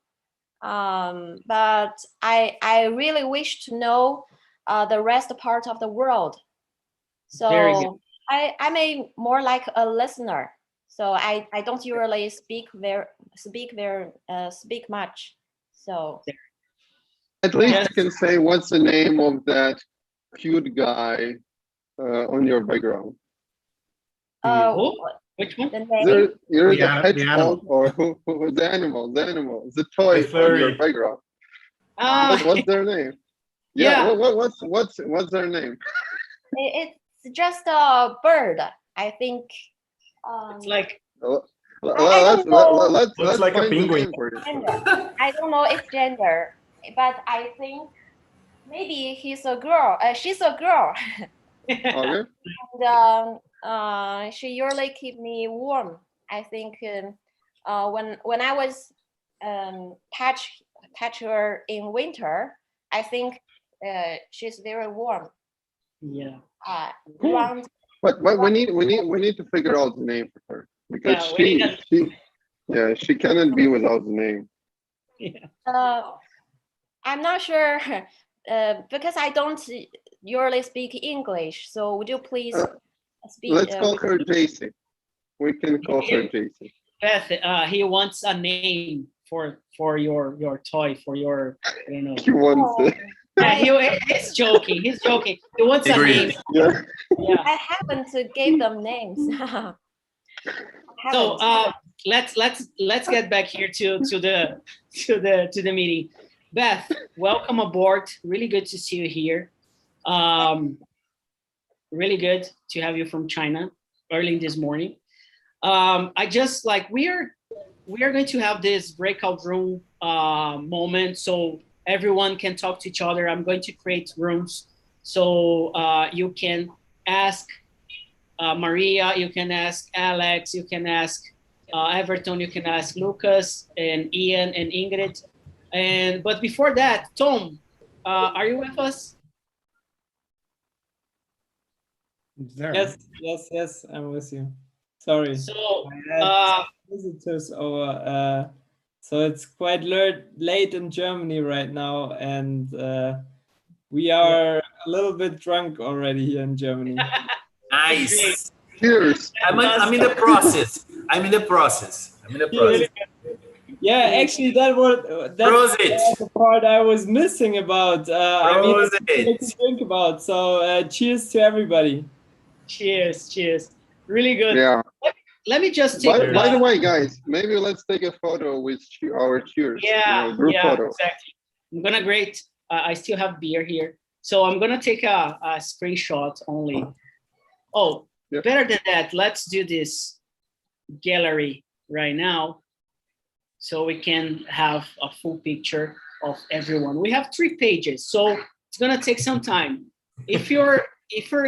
But I really wish to know the rest part of the world. So I'm a more like a listener. So I don't usually speak much. So at least you can say what's the name of that cute guy on your background. Which one? You're the hedgehog or the animal, the toy on your background. What's their name? Yeah. What's their name? It's just a bird, I think. It's like Looks like a penguin. I don't know its gender, but I think maybe he's a girl. She's a girl. Okay. And she usually keep me warm. I think when I was touch her in winter, I think she's very warm. Yeah. But we need to figure out the name for her, because she cannot be without the name. Yeah. I'm not sure because I don't usually speak English. So would you please speak? Let's call her JC. We can call her JC. Beth, he wants a name for your toy, for your, I don't know. He wants it. He's joking. He's joking. He wants a name. Yeah. I haven't gave them names. So let's get back here to the meeting. Beth, welcome aboard. Really good to see you here. Really good to have you from China early this morning. I just like we are going to have this breakout room moment, so everyone can talk to each other. I'm going to create rooms so you can ask Maria, you can ask Alex, you can ask Everton, you can ask Lucas and Ian and Ingrid. But before that, Tom, are you with us? Yes, I'm with you. Sorry. So I had visitors over. So it's quite late in Germany right now, and we are a little bit drunk already here in Germany. Nice. Cheers. I'm in the process. Yeah, actually, that's the part I was missing about. I mean, to drink about. So cheers to everybody. Cheers. Really good. Yeah. Let me just take. By the way, guys, maybe let's take a photo with our cheers. Yeah, group photo. Exactly. I'm gonna grade. I still have beer here, so I'm gonna take a screenshot only. Oh, better than that. Let's do this gallery right now, so we can have a full picture of everyone. We have 3 pages, so it's gonna take some time. If you're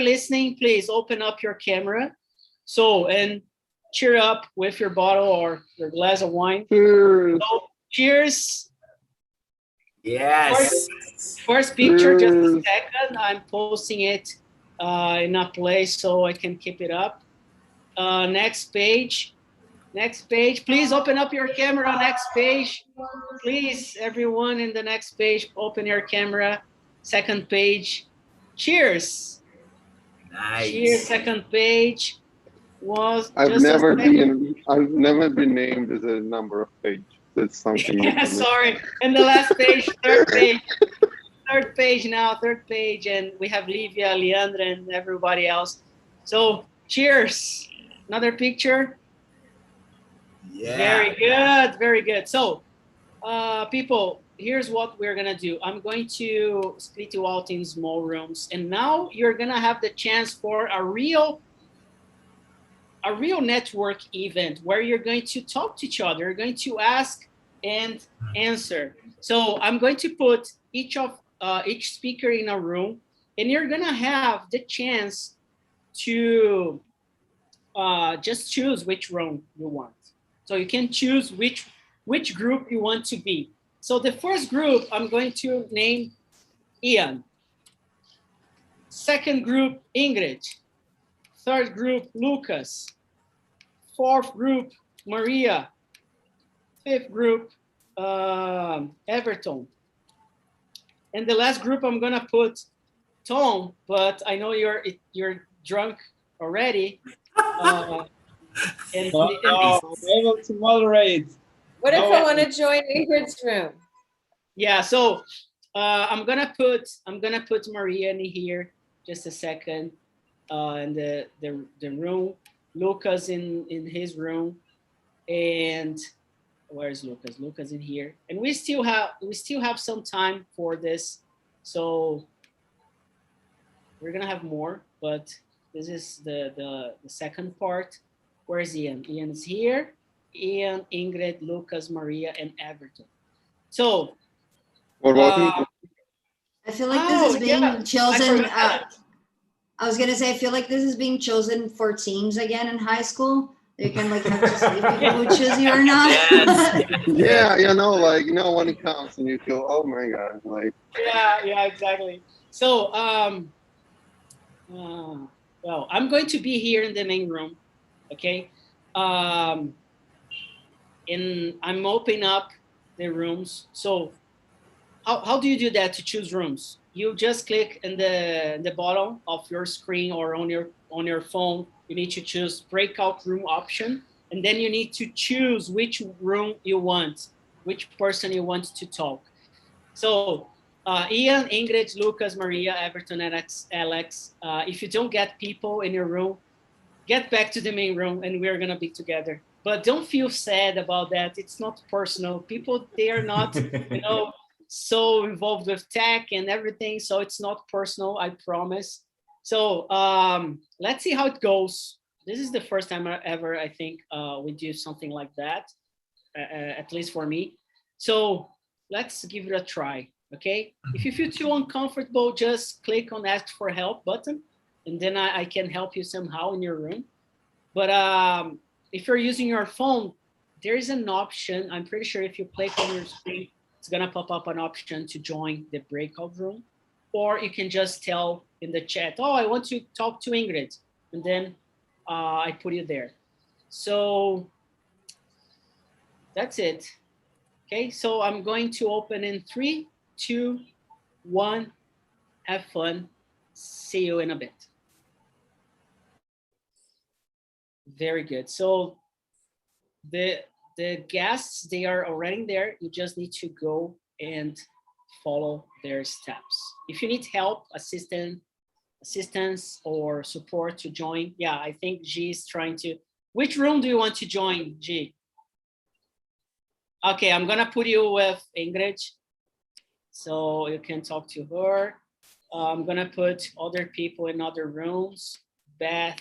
listening, please open up your camera. So and cheer up with your bottle or your glass of wine. Cheers. So, cheers. Yes. First picture, just a second. I'm posting it in a place so I can keep it up. Next page. Please open up your camera. Next page. Please, everyone in the next page, open your camera. Second page. Cheers. Nice. Cheers. Second page. I've never been named as a number of page. That's something new Yeah, for me. sorry. And the last page, third page now, third page, and we have Livia, Leandra, and everybody else. So cheers. Another picture. Yeah. Very good, very good. So people, here's what we're gonna do. I'm going to split you out in small rooms, and now you're gonna have the chance for a real network event where you're going to talk to each other, you're going to ask and answer. So I'm going to put each speaker in a room, and you're gonna have the chance to just choose which room you want. So you can choose which group you want to be. So the first group I'm going to name Ian. Second group, Ingrid. Third group, Lucas. Fourth group, Maria. Fifth group, Everton. And the last group I'm gonna put Tom, but I know you're drunk already. No, I'm able to moderate. What if No, I want to join Ingrid's room? Yeah, so I'm gonna put Maria in here just a second, in the room. Lucas in his room, and where's Lucas? Lucas in here, and we still have some time for this, so we're gonna have more, but this is the second part. Where's Ian? Ian is here. Ian, Ingrid, Lucas, Maria, and Everton. So Or welcome. I feel like this is being chosen. I was gonna say, I feel like this is being chosen for teams again in high school. You can like have to see people who choose you or not. Yeah, like no one counts, and you feel, oh my god, like. Yeah, exactly. So well, I'm going to be here in the main room, okay? And I'm opening up the rooms. So how do you do that to choose rooms? You just click in the bottom of your screen or on your phone. You need to choose breakout room option, and then you need to choose which room you want, which person you want to talk. So Ian, Ingrid, Lucas, Maria, Everton, Alex. If you don't get people in your room, get back to the main room and we're gonna be together. But don't feel sad about that. It's not personal. People, they are not, so involved with tech and everything. So it's not personal, I promise. So let's see how it goes. This is the first time ever, I think, we do something like that, at least for me. So let's give it a try, okay? If you feel too uncomfortable, just click on ask for help button, and then I can help you somehow in your room. But if you're using your phone, there is an option. I'm pretty sure if you click on your screen, it's gonna pop up an option to join the breakout room. Or you can just tell in the chat, oh, I want to talk to Ingrid. And then I put you there. So that's it. Okay, so I'm going to open in 3, 2, 1. Have fun. See you in a bit. Very good. So the guests, they are already there. You just need to go and follow their steps. If you need help, assistance or support to join, yeah, I think G is trying to. Which room do you want to join, G? Okay, I'm gonna put you with Ingrid, so you can talk to her. I'm gonna put other people in other rooms. Beth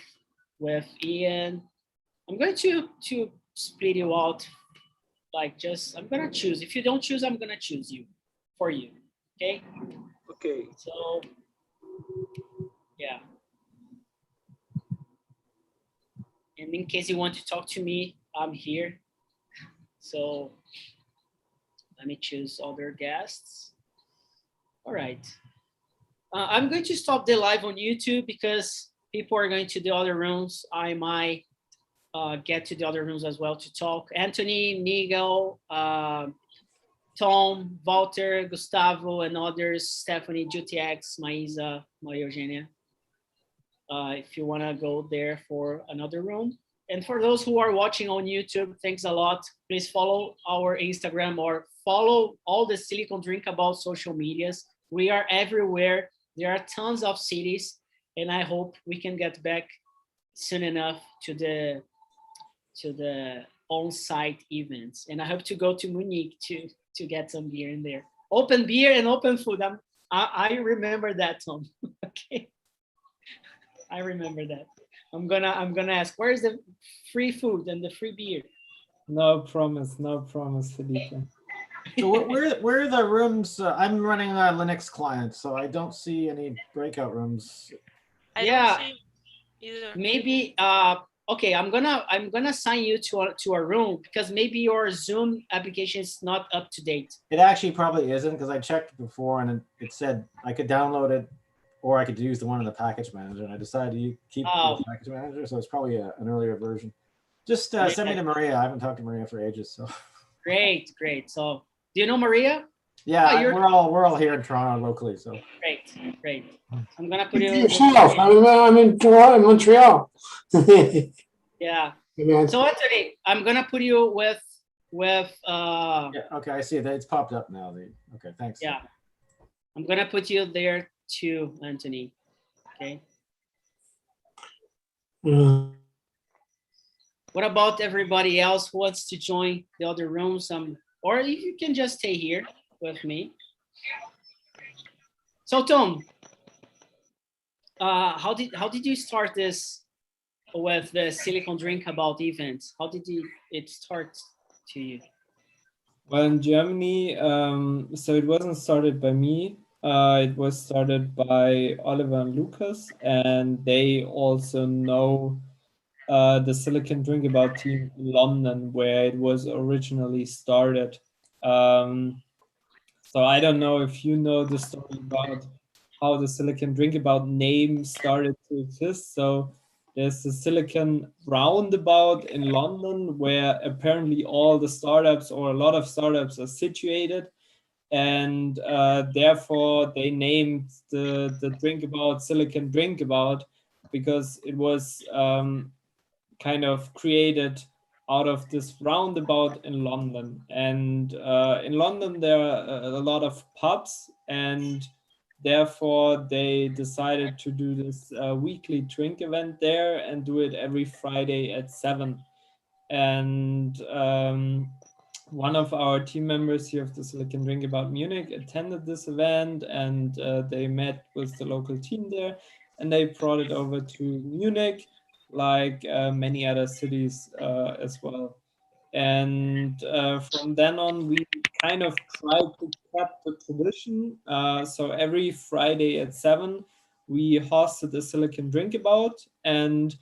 with Ian. I'm going to split you out. Like I'm gonna choose. If you don't choose, I'm gonna choose you for you. Okay. Okay. So yeah. And in case you want to talk to me, I'm here. So let me choose other guests. All right. I'm going to stop the live on YouTube because people are going to the other rooms. I might get to the other rooms as well to talk. Anthony, Miguel, Tom, Walter, Gustavo, and others, Stephanie, Jutiex, Maisa, Maria Eugenia. If you want to go there for another room. And for those who are watching on YouTube, thanks a lot. Please follow our Instagram or follow all the Silicon Drinkabout social medias. We are everywhere. There are tons of cities, and I hope we can get back soon enough to the on-site events. And I hope to go to Munich to get some beer in there. Open beer and open food. I remember that, Tom. Okay, I remember that. I'm gonna ask, where's the free food and the free beer? No promise, Felipe. So where are the rooms? I'm running a Linux client, so I don't see any breakout rooms. I Yeah, don't see either. maybe. Okay, I'm gonna assign you to a room because maybe your Zoom application is not up to date. It actually probably isn't because I checked before and it said I could download it or I could use the one in the package manager, and I decided to keep the package manager, so it's probably an earlier version. Just send me to Maria. I haven't talked to Maria for ages, so. Great. So, do you know Maria? Yeah, we're all here in Toronto locally, so. Great. I'm gonna put you. Yourself. I'm in Toronto, Montreal. Yeah. Yeah. So Anthony, I'm gonna put you with. Yeah, okay, I see it. It's popped up now. Okay, thanks. Yeah, I'm gonna put you there too, Anthony. Okay. What about everybody else who wants to join the other rooms? Or if you can just stay here with me. So Tom, how did you start this with the Silicon Drinkabout events? How did it start to you? Well, in Germany, so it wasn't started by me. It was started by Oliver and Lucas, and they also know the Silicon Drinkabout team in London, where it was originally started. So I don't know if you know the story about how the Silicon Drinkabout name started to exist. So there's the Silicon Roundabout in London, where apparently all the startups or a lot of startups are situated. And therefore they named the Drinkabout Silicon Drinkabout because it was kind of created out of this roundabout in London. And in London, there are a lot of pubs, and therefore they decided to do this weekly drink event there and do it every Friday at 7. And one of our team members here of the Silicon Drinkabout Munich attended this event, and they met with the local team there, and they brought it over to Munich, like many other cities as well. And from then on, we kind of tried to keep the tradition. So every Friday at 7, we hosted the Silicon Drinkabout, and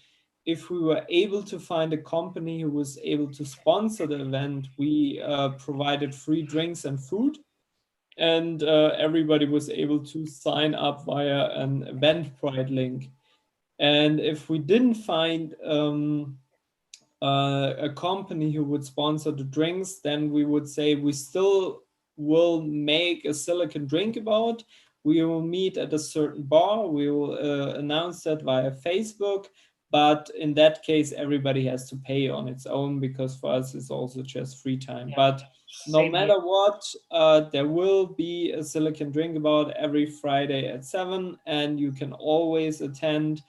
if we were able to find a company who was able to sponsor the event, we provided free drinks and food, and everybody was able to sign up via an Eventbrite link. And if we didn't find a company who would sponsor the drinks, then we would say we still will make a Silicon Drinkabout. We will meet at a certain bar. We will announce that via Facebook. But in that case, everybody has to pay on its own, because for us, it's also just free time. Yeah. But no matter what, there will be a Silicon Drinkabout every Friday at 7, and you can always attend.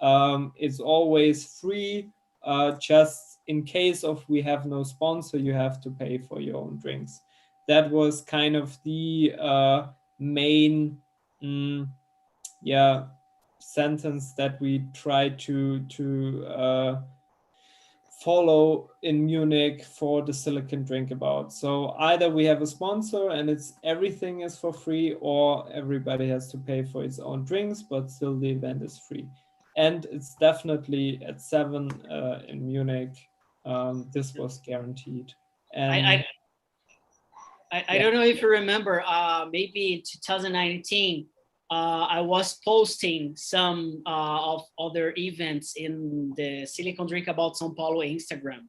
It's always free. Just in case of we have no sponsor, you have to pay for your own drinks. That was kind of the main sentence that we tried to follow in Munich for the Silicon Drinkabout. So either we have a sponsor and everything is for free, or everybody has to pay for its own drinks, but still the event is free. And it's definitely at 7 in Munich. This was guaranteed. And I don't know if you remember, maybe in 2019, I was posting some of other events in the Silicon Drinkabout São Paulo Instagram.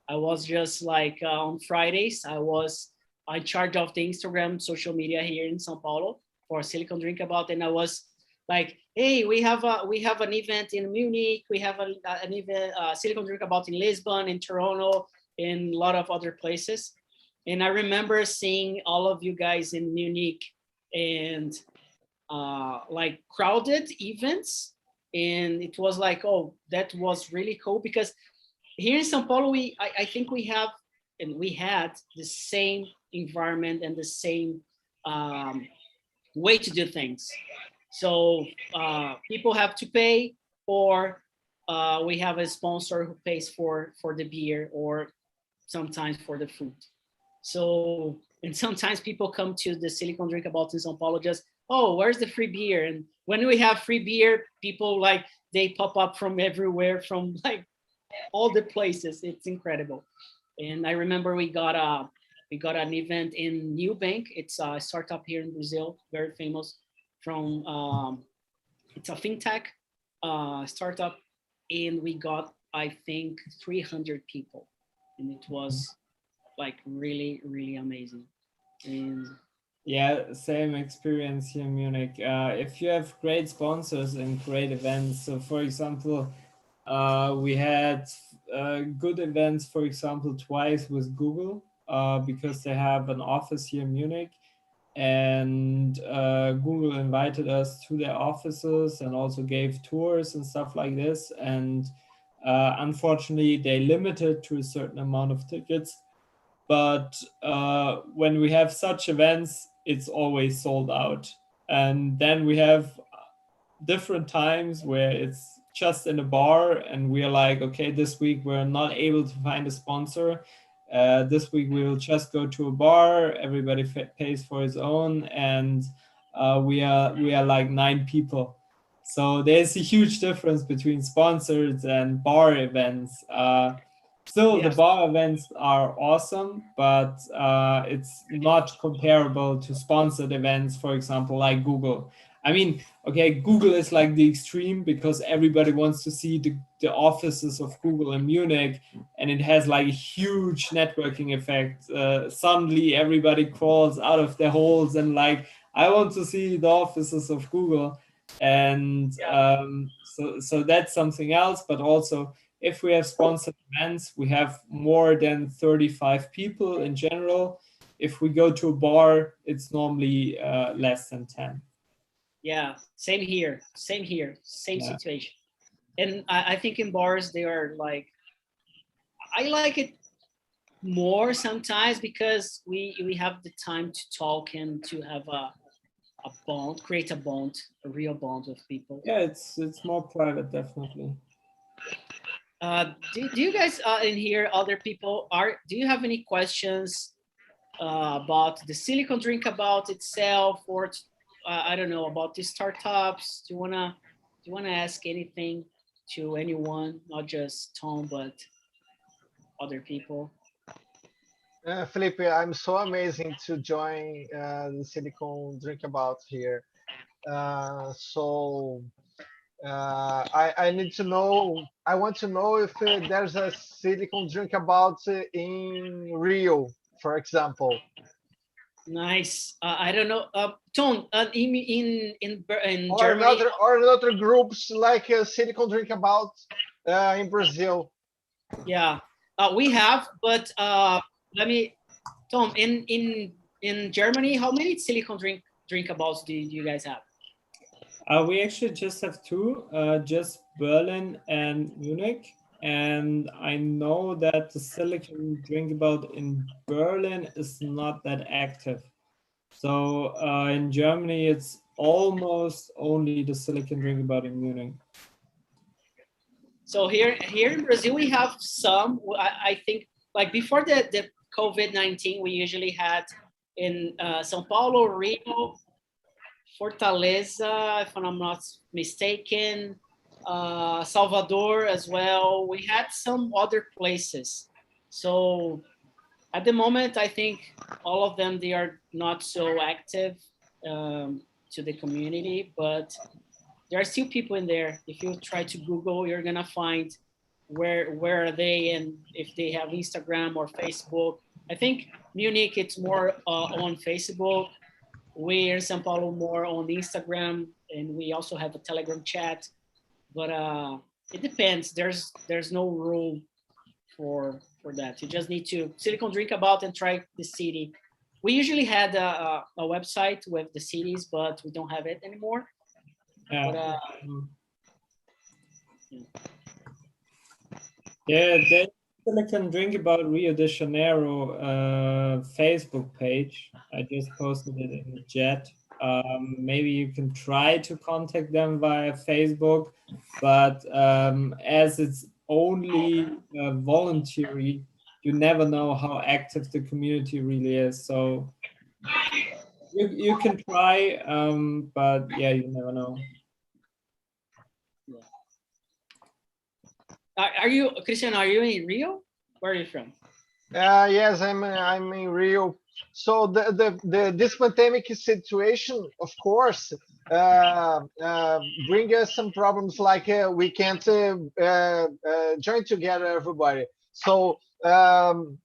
I was just like on Fridays, I was in charge of the Instagram social media here in São Paulo for Silicon Drinkabout, and I was like hey, we have an event in Munich, we have an event, Silicon Drinkabout in Lisbon, in Toronto, in a lot of other places. And I remember seeing all of you guys in Munich and like crowded events. And it was like, oh, that was really cool, because here in Sao Paulo, I think we have, and we had the same environment and the same way to do things. So people have to pay, or we have a sponsor who pays for the beer, or sometimes for the food. So, and sometimes people come to the Silicon Drinkabout in Sao Paulo just, oh, where's the free beer? And when we have free beer, people like, they pop up from everywhere, from like all the places. It's incredible. And I remember we got an event in Nubank. It's a startup here in Brazil, very famous, from it's a fintech startup, and we got, I think, 300 people, and it was like really, really amazing. And yeah, same experience here in Munich. If you have great sponsors and great events, so for example, we had good events, for example, twice with Google, because they have an office here in Munich, and Google invited us to their offices and also gave tours and stuff like this. And unfortunately, they limited to a certain amount of tickets. But when we have such events, it's always sold out. And then we have different times where it's just in a bar, and we're like, okay, this week we're not able to find a sponsor. This week we will just go to a bar. Everybody pays for his own, and we are like 9 people. So there's a huge difference between sponsors and bar events. Still, the bar events are awesome, but it's not comparable to sponsored events, for example, like Google. I mean, okay, Google is like the extreme, because everybody wants to see the offices of Google in Munich, and it has like a huge networking effect. Suddenly everybody crawls out of their holes and like, I want to see the offices of Google. And so that's something else. But also, if we have sponsored events, we have more than 35 people in general. If we go to a bar, it's normally less than 10. Yeah, same here, same situation. And I think in bars, they are like, I like it more sometimes, because we have the time to talk and to have a bond, create a bond, a real bond with people. Yeah, it's more private, definitely. Do you guys in here, other people, do you have any questions about the Silicon Drinkabout itself, or I don't know, about the startups? Do you wanna ask anything to anyone, not just Tom, but other people? Felipe, I'm so amazing to join the Silicon Drinkabout here. I need to know. I want to know if there's a Silicon Drinkabout in Rio, for example. Nice. I don't know, Tom. In Germany, or another groups like Silicon Drinkabout in Brazil. Yeah, we have, but let me, Tom. In Germany, how many Silicon Drinkabouts do you guys have? We actually just have 2, just Berlin and Munich. And I know that the Silicon Drinkabout in Berlin is not that active. So in Germany, it's almost only the Silicon Drinkabout in Munich. So here in Brazil, we have some. I think like before the COVID-19, we usually had in São Paulo, Rio, Fortaleza, if I'm not mistaken, Salvador as well. We had some other places. So at the moment, I think all of them, they are not so active to the community, but there are still people in there. If you try to Google, you're gonna find where are they, and if they have Instagram or Facebook. I think Munich, it's more on Facebook. We in São Paulo more on Instagram and we also have a Telegram chat. But it depends. There's no rule for that. You just need to Silicon Drinkabout and try the city. We usually had a website with the cities, but we don't have it anymore. Yeah. But, yeah, there's Silicon Drinkabout Rio de Janeiro Facebook page. I just posted it in the chat. Maybe you can try to contact them via Facebook, but as it's only voluntary, you never know how active the community really is. So you can try, but yeah, you never know. are you, Christian? Are you in Rio? Where are you from? Yes, I'm in Rio. So this pandemic situation, of course, bring us some problems like we can't join together everybody. So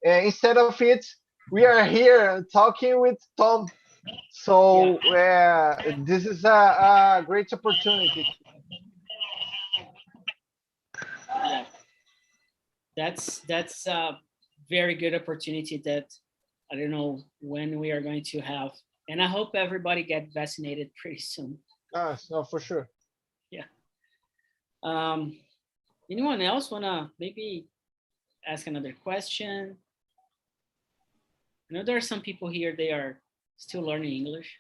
instead of it, we are here talking with Tom. So this is a great opportunity. Yeah, that's a very good opportunity that I don't know when we are going to have, and I hope everybody get vaccinated pretty soon. No, for sure. Yeah. Anyone else wanna maybe ask another question? I know there are some people here, they are still learning English.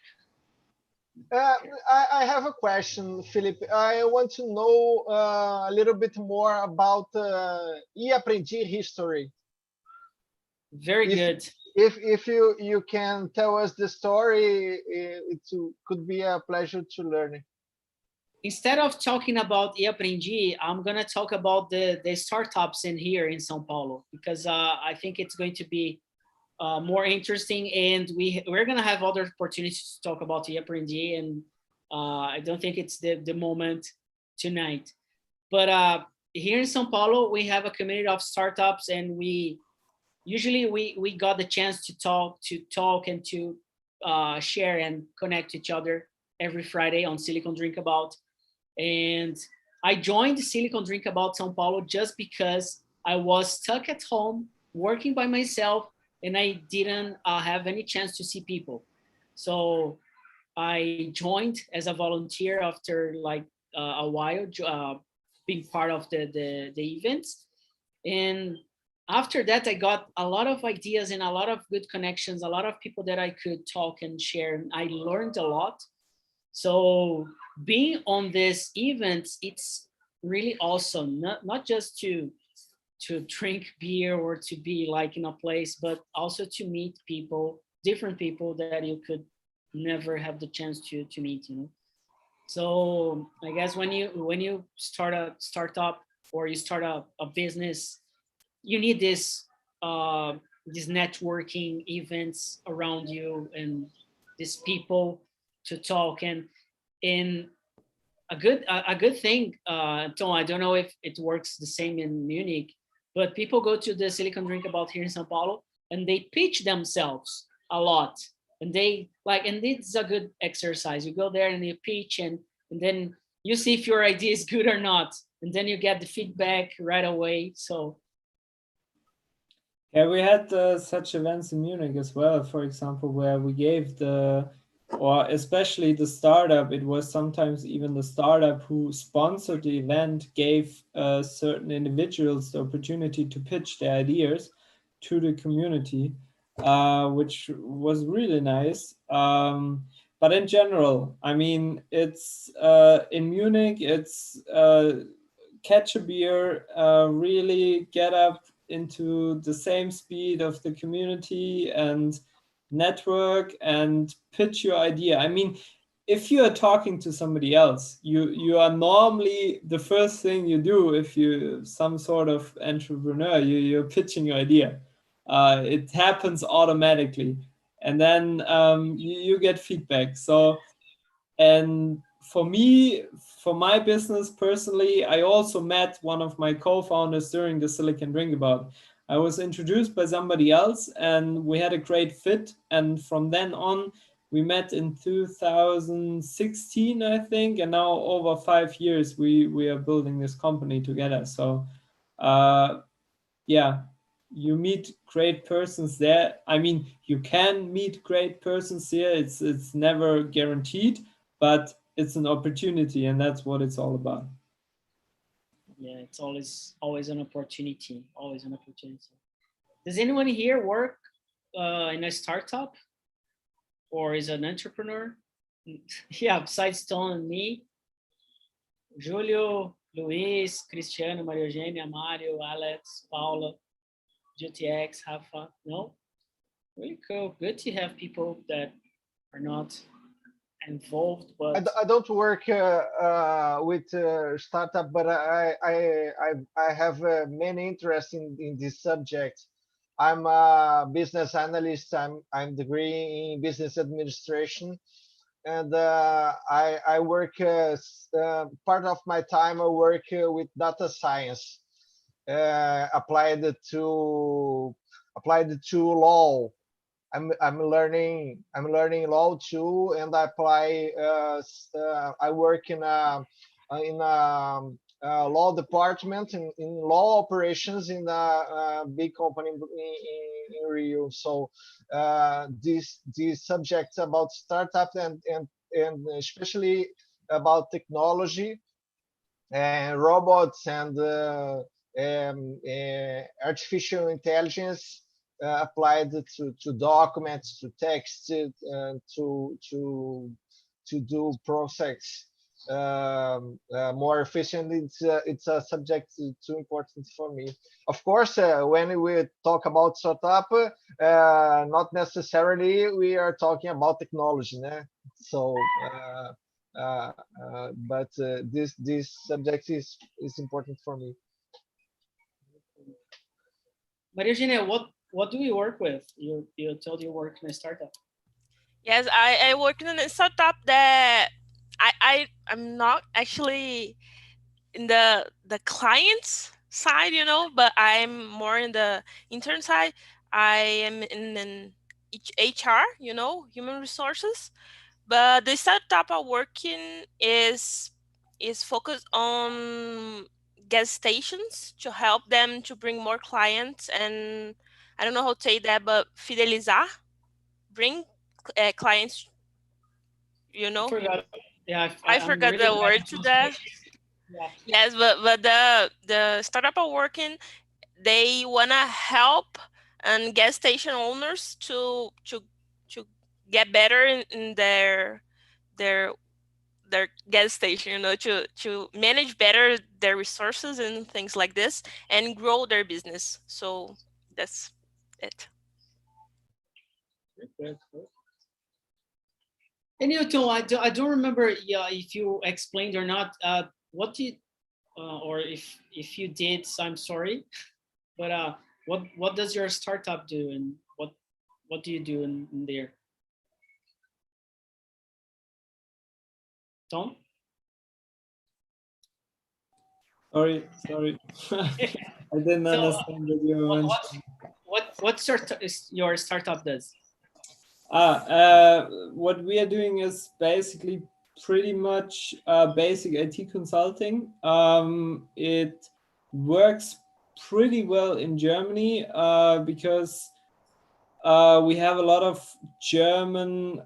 I have a question, Philip. I want to know a little bit more about e-aprendi history. Very good. If you can tell us the story, it could be a pleasure to learn. Instead of talking about e-aprendi, I'm gonna talk about the startups in here in São Paulo, because I think it's going to be more interesting, and we're gonna have other opportunities to talk about e-aprendi, and I don't think it's the moment tonight. But here in São Paulo, we have a community of startups, and we got the chance to talk and to share and connect each other every Friday on Silicon Drinkabout. And I joined Silicon Drinkabout São Paulo just because I was stuck at home working by myself, and I didn't have any chance to see people. So I joined as a volunteer after like a while, being part of the events. And after that, I got a lot of ideas and a lot of good connections, a lot of people that I could talk and share. And I learned a lot. So being on this event, it's really awesome, not just to drink beer or to be like in a place, but also to meet people, different people that you could never have the chance to meet, you know. So I guess when you start a startup or you start a business, you need this these networking events around you and these people to talk. And in a good thing, Tom, I don't know if it works the same in Munich, but people go to the Silicon Drinkabout here in Sao Paulo and they pitch themselves a lot. And they like, and it's a good exercise. You go there and you pitch, and then you see if your idea is good or not. And then you get the feedback right away. So yeah, we had such events in Munich as well, for example, where we gave or especially the startup, it was sometimes even the startup who sponsored the event gave certain individuals the opportunity to pitch their ideas to the community, which was really nice. But in general, I mean, it's in Munich, it's catch a beer, really get up into the same speed of the community and network and pitch your idea. I mean, if you are talking to somebody else, you are normally, the first thing you do if you some sort of entrepreneur, you're pitching your idea. It happens automatically, and then you get feedback. So, and for me, for my business personally, I also met one of my co-founders during the Silicon Drinkabout. I was introduced by somebody else and we had a great fit. And from then on, We met in 2016, I think, and now over 5 years we are building this company together. So, yeah, you meet great persons there. I mean, you can meet great persons here. It's never guaranteed, but it's an opportunity, and that's what it's all about. Yeah, it's always an opportunity. Always an opportunity. Does anyone here work in a startup or is an entrepreneur? Yeah, besides Tom and me, Julio, Luis, Cristiano, Maria Eugênia, Mario, Alex, Paula, GTX, Rafa. No? Really cool. Good to have people that are not involved, but I don't work with startup, but I have many interest in this subject. I'm a business analyst. I'm degree in business administration, and I work part of my time. I work with data science, applied to law. I'm learning law too, and I apply. I work in a law department in law operations in a big company in Rio. So these subjects about startup and especially about technology and robots and artificial intelligence applied to documents, to text, to do process more efficiently. It's a subject too important for me. Of course, when we talk about startup, not necessarily we are talking about technology, né? So. But this subject is important for me. Maria Eugênia, what do you work with? You told you work in a startup. Yes, I work in a startup that I'm not actually in the client's side, you know, but I'm more in the intern side. I am in an HR, you know, human resources. But the startup I'm working is focused on gas stations to help them to bring more clients, and I don't know how to say that, but fidelizar, bring clients, you know. I forgot. Yeah, I I'm forgot really the bad word at to that. Yeah. Yes, but the startup I'm working, they wanna help and gas station owners to get better in their gas station, you know, to manage better their resources and things like this and grow their business. So that's it. And you know, I don't remember if you explained or not. What did or if you did, so I'm sorry. But what does your startup do, and what do you do in there? Tom? Sorry. I didn't understand what you mentioned. What's your startup does? What we are doing is basically pretty much basic IT consulting. It works pretty well in Germany because we have a lot of German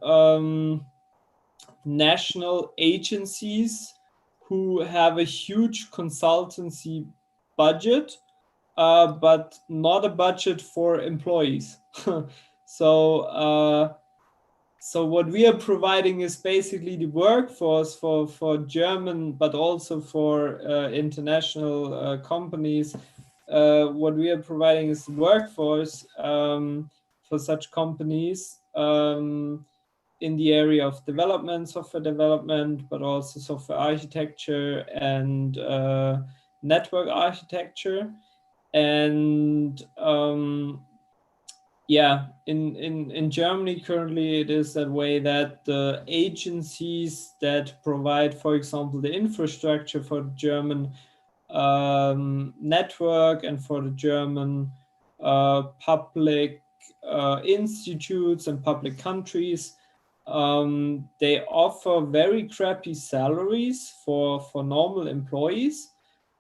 national agencies who have a huge consultancy budget, but not a budget for employees. So what we are providing is basically the workforce for German, but also for international companies. What we are providing is workforce for such companies in the area of development, software development, but also software architecture and network architecture. And yeah, in Germany currently it is that way that the agencies that provide, for example, the infrastructure for the German network and for the German public institutes and public countries, they offer very crappy salaries for normal employees,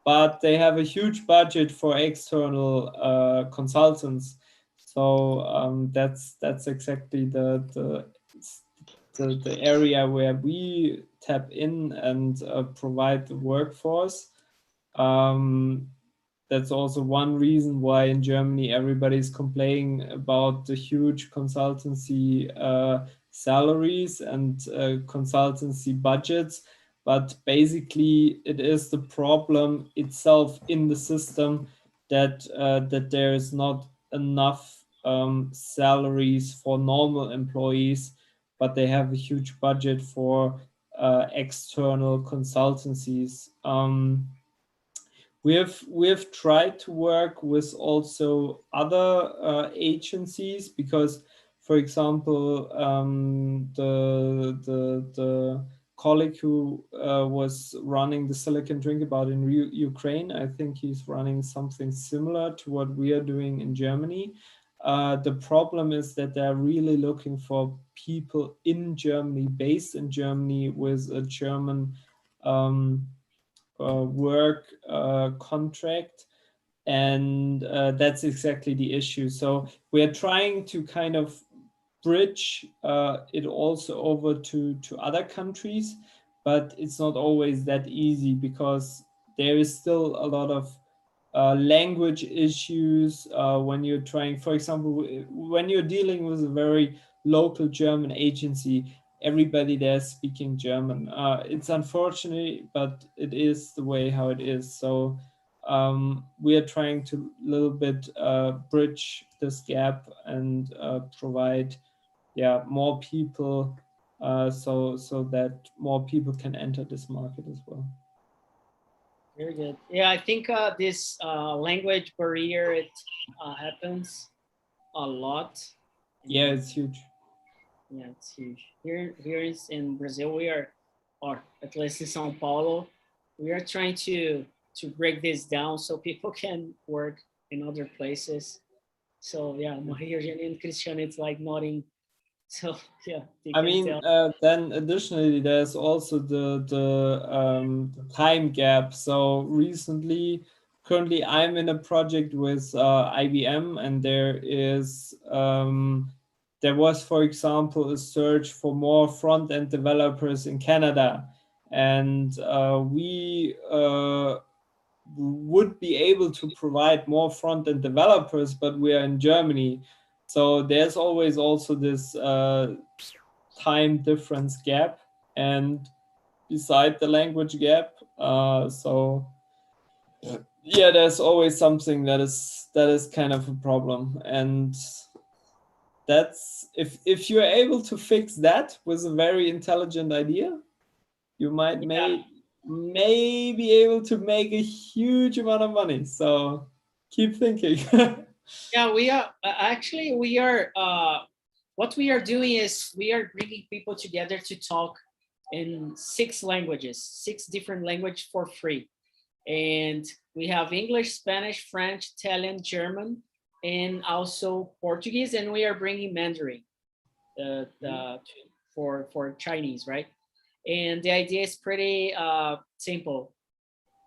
but they have a huge budget for external consultants. So that's exactly the area where we tap in and provide the workforce. That's also one reason why in Germany everybody's complaining about the huge consultancy salaries and consultancy budgets. But basically, it is the problem itself in the system that that there is not enough salaries for normal employees, but they have a huge budget for external consultancies. We have tried to work with also other agencies because, for example, the colleague who was running the Silicon Drinkabout in Ukraine, I think he's running something similar to what we are doing in Germany. The problem is that they're really looking for people in Germany, based in Germany, with a German work contract, and that's exactly the issue. So we are trying to kind of bridge it also over to other countries, but it's not always that easy because there is still a lot of language issues when you're trying, for example, when you're dealing with a very local German agency, everybody there is speaking German. It's unfortunate, but it is the way how it is. So we are trying to a little bit bridge this gap and provide more people so that more people can enter this market as well. Very good. Yeah, I think this language barrier, it happens a lot. Yeah, it's huge. Yeah, it's huge. Here in Brazil, we are, or at least in São Paulo, we are trying to break this down so people can work in other places. So yeah, Maria, Eugenia, and Cristiano, it's like nodding. So yeah, I mean, then additionally, there's also the time gap. So recently, currently, I'm in a project with IBM, and there was, for example, a search for more front-end developers in Canada, and we would be able to provide more front-end developers, but we are in Germany. So there's always also this time difference gap, and beside the language gap, so yeah, there's always something that is kind of a problem. And that's if you're able to fix that with a very intelligent idea, you might may be able to make a huge amount of money. So keep thinking. Yeah, we are actually what we are doing is we are bringing people together to talk in 6 languages, 6 different languages for free. And we have English, Spanish, French, Italian, German, and also Portuguese, and we are bringing Mandarin for Chinese, right? And the idea is pretty simple.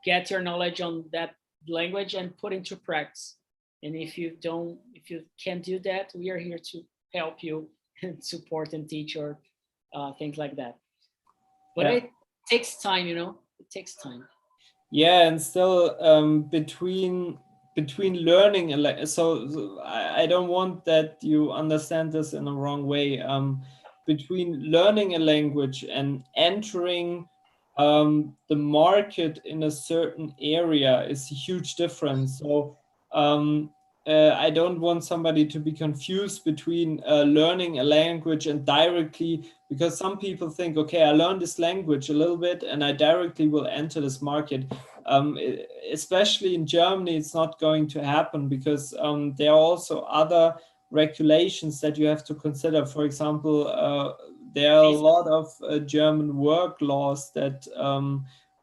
Get your knowledge on that language and put into practice. And if you can't do that, we are here to help you and support and teach or things like that. But it takes time, it takes time. Yeah, and still between learning and so I don't want that you understand this in a wrong way. Between learning a language and entering the market in a certain area is a huge difference. So I don't want somebody to be confused between learning a language and directly, because some people think, okay, I learned this language a little bit and I directly will enter this market. Especially in Germany, it's not going to happen because there are also other regulations that you have to consider. For example, there are a lot of German work laws that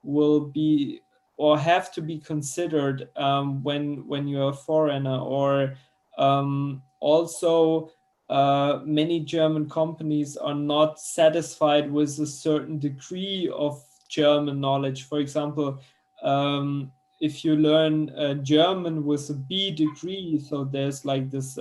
will be or have to be considered when you're a foreigner, or also many German companies are not satisfied with a certain degree of German knowledge. For example, if you learn German with a B degree, so there's like this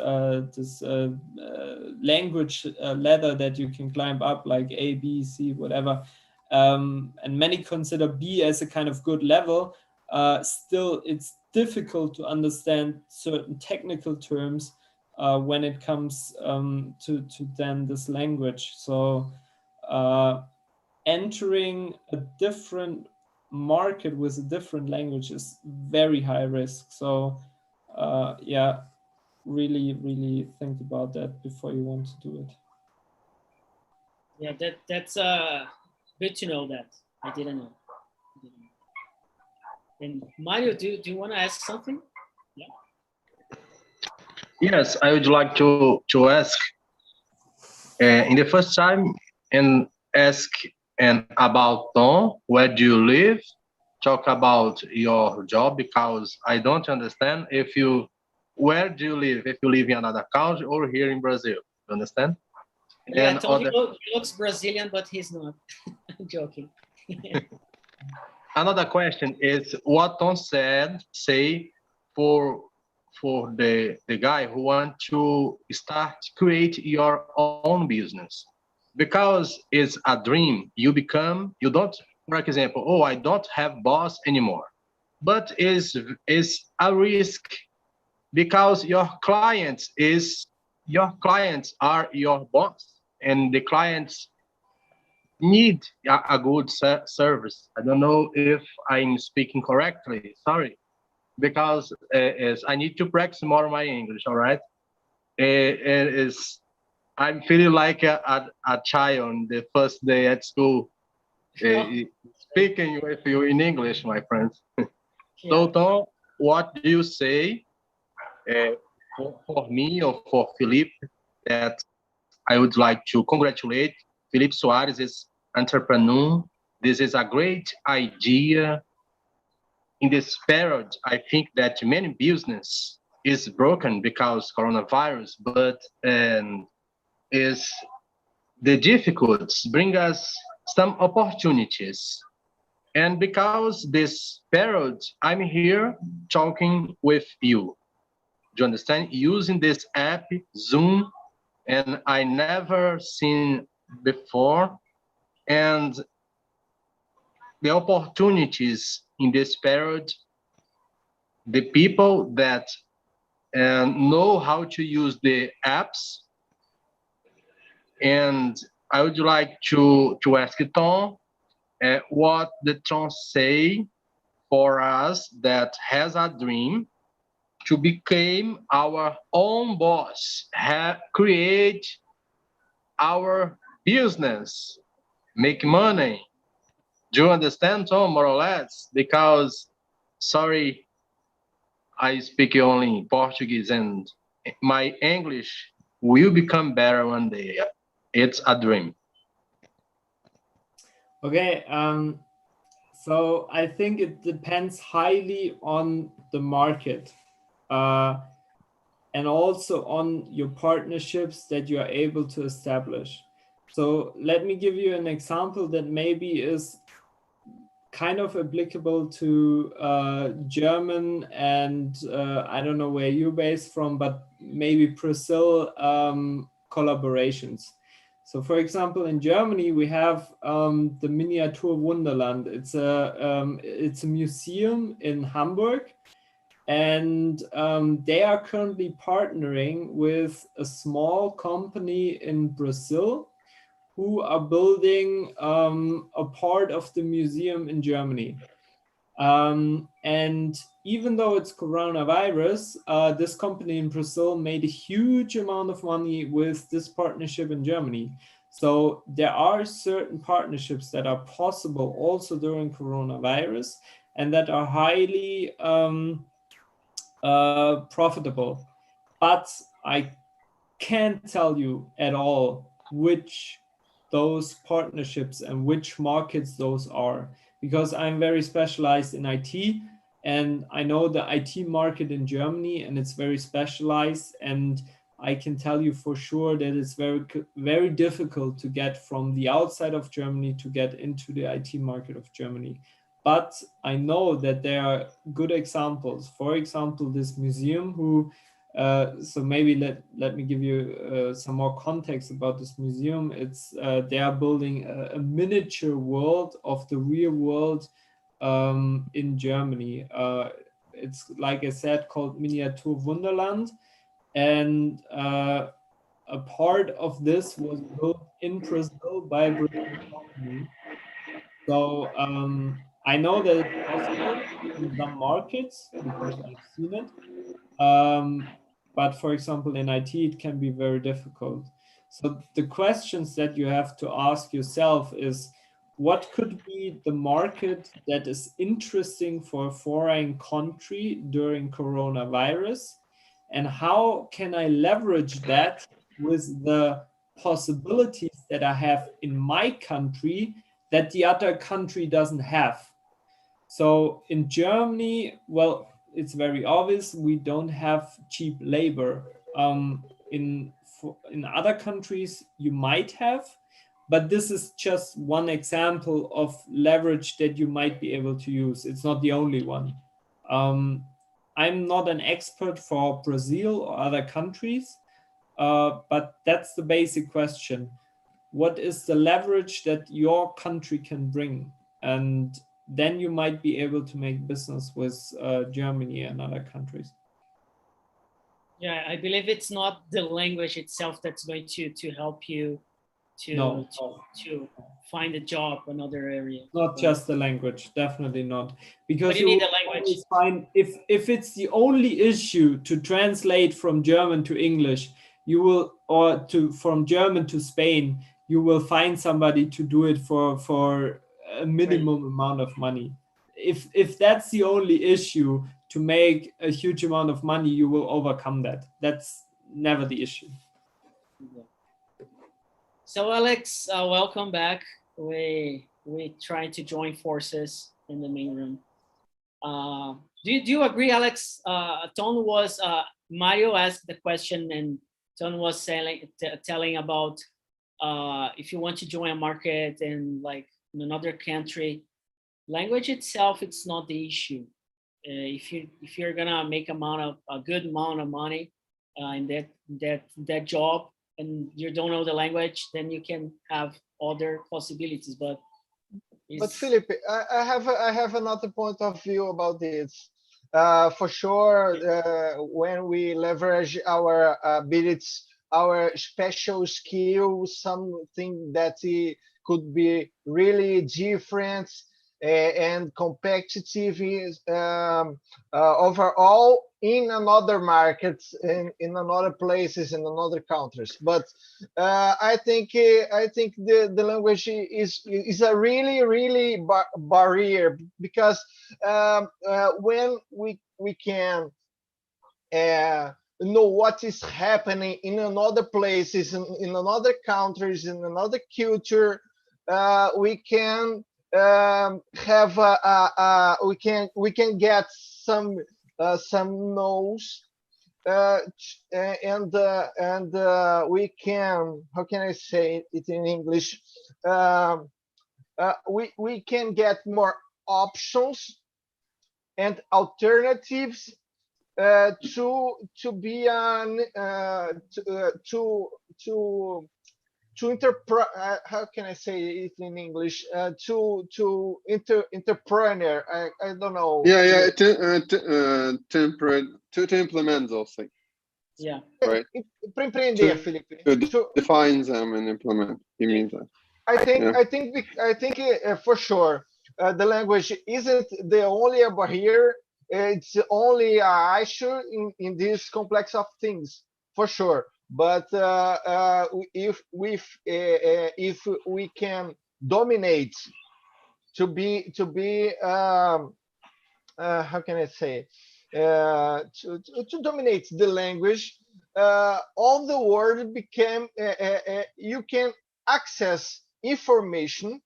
language ladder that you can climb up, like A, B, C, whatever, and many consider B as a kind of good level. Still, it's difficult to understand certain technical terms when it comes to then this language. So entering a different market with a different language is very high risk. So yeah, really think about that before you want to do it. Yeah, that's good to know that. I didn't know. And Mario, do you want to ask something? Yeah. Yes, I would like to ask in the first time and ask about Tom, where do you live? Talk about your job, because I don't understand where do you live, if you live in another country or here in Brazil, you understand? Yeah, And Tom, he looks Brazilian, but he's not. I'm joking. Another question is what Tom say for the guy who want to create your own business, because it's a dream. You don't, for example, oh, I don't have boss anymore, but is a risk, because your clients are your boss, and the clients need a good service. I don't know if I'm speaking correctly. Sorry, because I need to practice more my English. All right, I'm feeling like a child on the first day at school, speaking with you in English, my friends. So, Tom, what do you say for me or for Felipe, that I would like to congratulate Felipe Soares is entrepreneur. This is a great idea. In this period, I think that many business is broken because coronavirus, but is the difficulties bring us some opportunities. And because this period, I'm here talking with you. Do you understand? Using this app, Zoom, and I never seen before. And the opportunities in this period, the people that know how to use the apps. And I would like to ask Tom what the Tom say for us that has a dream to become our own boss, create our business, make money. Do you understand, Tom, more or less? Because, sorry, I speak only Portuguese, and my English will become better one day. It's a dream. Okay, so I think it depends highly on the market and also on your partnerships that you are able to establish. So let me give you an example that maybe is kind of applicable to German and I don't know where you're based from, but maybe Brazil collaborations. So for example, in Germany, we have the Miniatur Wunderland. It's a museum in Hamburg, and they are currently partnering with a small company in Brazil who are building a part of the museum in Germany. And even though it's coronavirus, this company in Brazil made a huge amount of money with this partnership in Germany. So there are certain partnerships that are possible also during coronavirus and that are highly profitable. But I can't tell you at all which those partnerships and which markets those are, because I'm very specialized in IT and I know the IT market in Germany and it's very specialized, and I can tell you for sure that it's very difficult to get from the outside of Germany to get into the IT market of Germany. But I know that there are good examples. For example, this museum so maybe let me give you some more context about this museum. It's they are building a miniature world of the real world in Germany. It's, like I said, called Miniatur Wunderland. And a part of this was built in Brazil by a Brazilian company. So I know that it's possible in some markets because I've seen it. But for example, in IT, it can be very difficult. So the questions that you have to ask yourself is, what could be the market that is interesting for a foreign country during coronavirus? And how can I leverage that with the possibilities that I have in my country that the other country doesn't have? So in Germany, well, it's very obvious we don't have cheap labor. In other countries, you might have, but this is just one example of leverage that you might be able to use. It's not the only one. I'm not an expert for Brazil or other countries, but that's the basic question. What is the leverage that your country can bring? And then you might be able to make business with Germany and other countries. Yeah, I believe it's not the language itself that's going to help you to find a job in another area. Not just the language, definitely not. Because But you need the language. always find, if it's the only issue to translate from German to English, you will, or from German to Spain, you will find somebody to do it for a minimum amount of money. If that's the only issue to make a huge amount of money, you will overcome that. That's never the issue. So Alex, welcome back. We trying to join forces in the main room. Do you agree, Alex? Mario asked the question, and Ton was telling about if you want to join a market in like in another country, language itself, it's not the issue. If you're gonna make a good amount of money in that job, and you don't know the language, then you can have other possibilities. But Felipe, I have another point of view about this. For sure, when we leverage our abilities, our special skills, something that could be really different and competitive overall in another markets, in another places, in another countries. But I think the language is a really barrier, because when we can know what is happening in another places, in another countries, in another culture, we can have we can get some knows, and we can, how can I say it in English, we can get more options and alternatives to be an how can I say it in English, entrepreneur, I don't know. To implement those things. Yeah. Right. Para empreender, Felipe. To define them and implement. He means that. I think for sure the language isn't the only barrier. It's only an issue in this complex of things, for sure. But if we can dominate, to be how can I say, to dominate the language, all the world became you can access information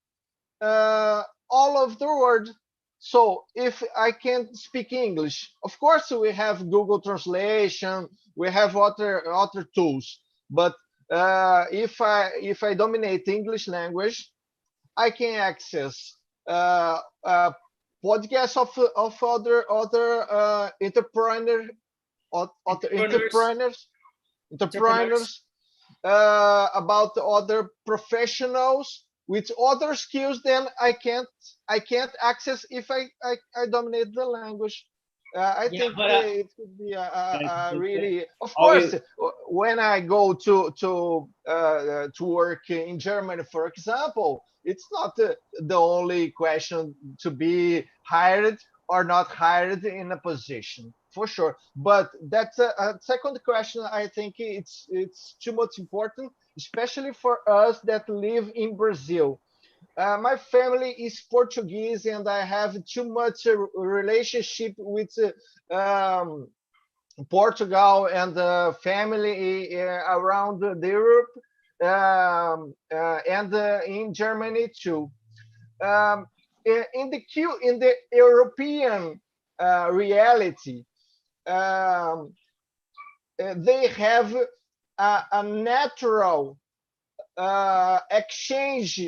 all of the world. So if I can't speak English, of course we have Google Translation, we have other tools. But if I dominate English language, I can access podcasts of other entrepreneurs, about other professionals with other skills than I can't access if I dominate the language. I Yeah, think but it could be a really, of always, course, when I go to work in Germany, for example, it's not the only question to be hired or not hired in a position, for sure. But that's a second question. I think it's too much important, especially for us that live in Brazil. My family is Portuguese, and I have too much relationship with Portugal and family around Europe, and in Germany too. Um, in the European reality, they have a natural exchange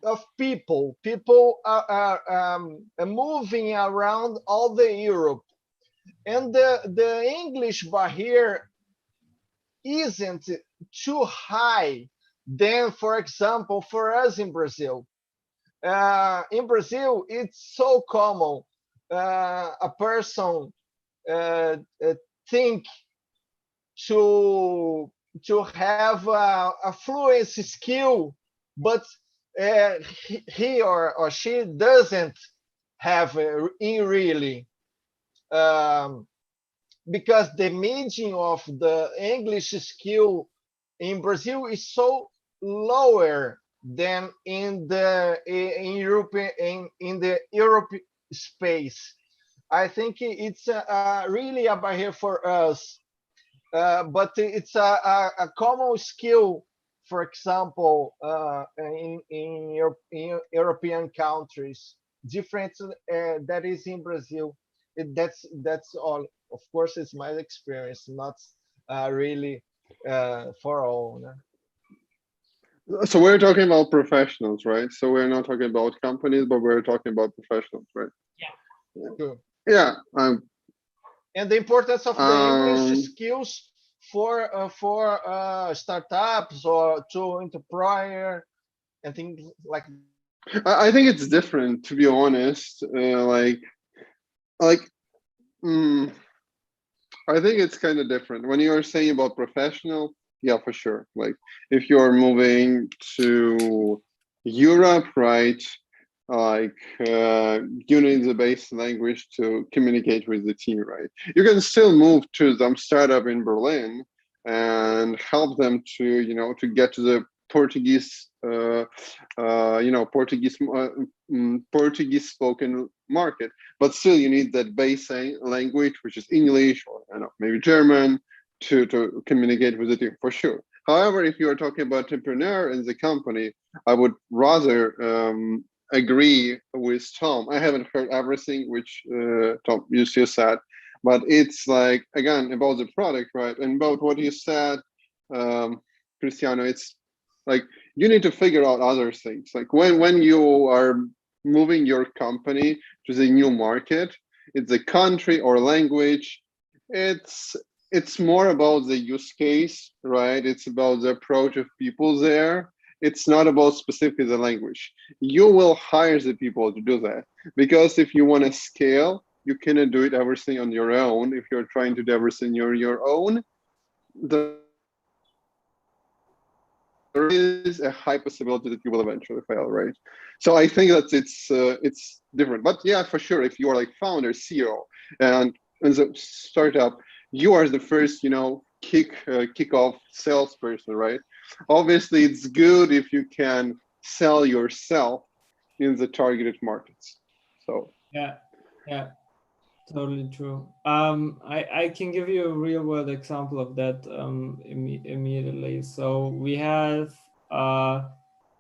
of people. People are moving around all the Europe, and the English barrier isn't too high than, for example, for us in Brazil. In Brazil, it's so common a person think to have a fluency skill, but he or she doesn't have in really, because the meaning of the English skill in Brazil is so lower than in the Europe space. I think it's really a barrier for us, but it's a common skill. For example, in European countries, different that is in Brazil. That's all. Of course, it's my experience, not really for all. No? So we're talking about professionals, right? So we're not talking about companies, but we're talking about professionals, right? Yeah. Good. Yeah. And the importance of the English skills for startups or to entrepreneur and things like that. I think it's different, to be honest. I think it's kind of different. When you're saying about professional, yeah, for sure. Like if you're moving to Europe, right? Like you need the base language to communicate with the team, right? You can still move to some startup in Berlin and help them to get to the Portuguese Portuguese spoken market, but still you need that base language, which is English or maybe German, to communicate with the team, for sure. However, if you are talking about entrepreneur in the company, I would rather agree with Tom. I haven't heard everything which Tom you just said, but it's like, again, about the product, right? And about what you said, Cristiano, it's like you need to figure out other things. Like when you are moving your company to the new market, it's a country or language. It's more about the use case, right? It's about the approach of people there. It's not about specifically the language. You will hire the people to do that, because if you want to scale, you cannot do it everything on your own. If you're trying to do everything on your own, there is a high possibility that you will eventually fail, right? So I think that it's different. But yeah, for sure, if you are like founder, CEO, and as a startup, you are the first, kick-off salesperson, right? Obviously, it's good if you can sell yourself in the targeted markets. So yeah, totally true. I can give you a real world example of that immediately. So we have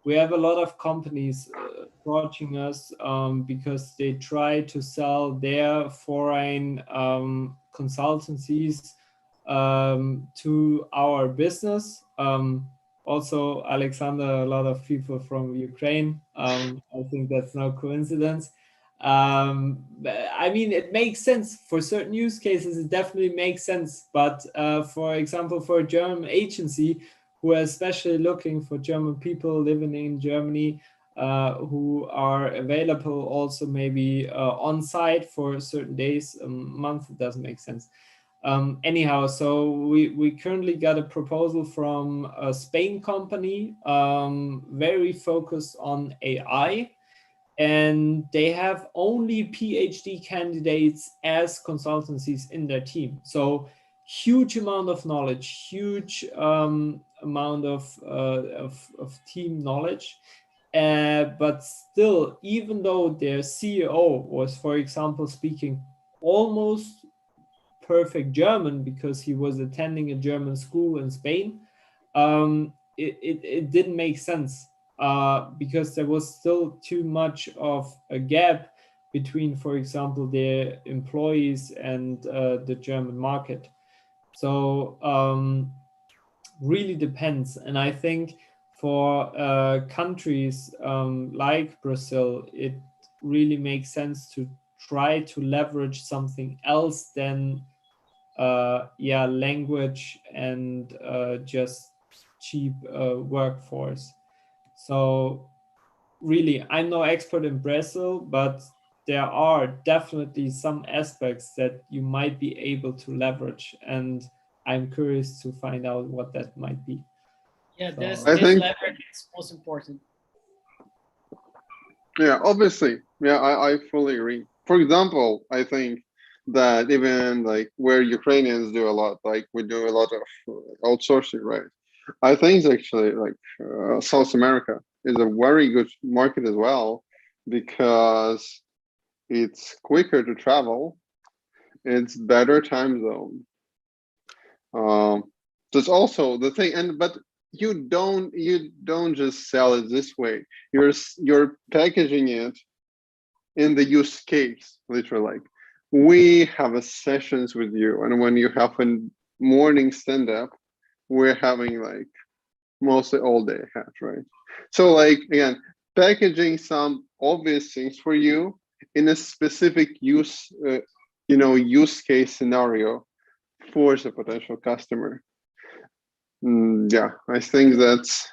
we have a lot of companies approaching us because they try to sell their foreign consultancies to our business. Also, Alexander, a lot of people from Ukraine. I think that's no coincidence. I mean, it makes sense for certain use cases. It definitely makes sense. But for example, for a German agency who are especially looking for German people living in Germany who are available also maybe on site for certain days, a month, it doesn't make sense. Anyhow, so we currently got a proposal from a Spain company, very focused on AI, and they have only PhD candidates as consultancies in their team. So huge amount of knowledge, huge amount of team knowledge. But still, even though their CEO was, for example, speaking almost perfect German because he was attending a German school in Spain, it didn't make sense because there was still too much of a gap between, for example, their employees and the German market. So really depends. And I think for countries like Brazil, it really makes sense to try to leverage something else than language and just cheap workforce. So really, I'm no expert in Brazil, but there are definitely some aspects that you might be able to leverage, and I'm curious to find out what that might be. Yeah, So, this think- leverage is most important. Yeah, obviously. Yeah, I fully agree. For example, I think that even like where Ukrainians do a lot, like we do a lot of outsourcing, right? I think actually like South America is a very good market as well because it's quicker to travel, it's better time zone. That's also the thing, but you don't just sell it this way. You're packaging it in the use case, literally. Like we have a sessions with you, and when you have a morning stand up, we're having like mostly all day ahead, right? So like again, packaging some obvious things for you in a specific use case scenario for the potential customer. Yeah, I think that's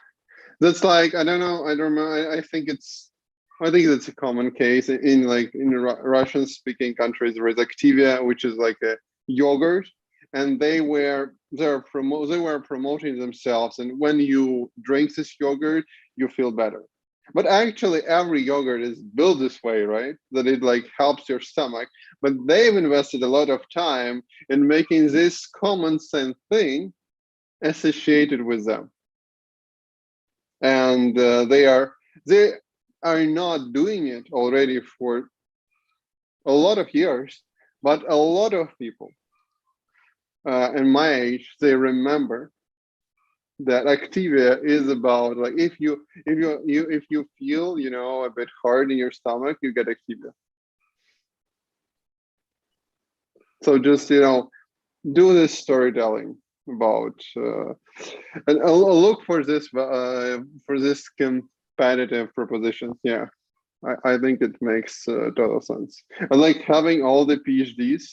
like I don't know. I don't know. I think that's a common case in Russian speaking countries. There is Activia, which is like a yogurt, and they were promoting themselves. And when you drink this yogurt, you feel better. But actually, every yogurt is built this way, right? That it like helps your stomach. But they've invested a lot of time in making this common sense thing associated with them, and they are not doing it already for a lot of years, but a lot of people in my age, they remember that Activia is about like if you feel a bit hard in your stomach, you get Activia. So just do this storytelling about and I'll look for this competitive propositions. Yeah, I think it makes total sense. And like having all the PhDs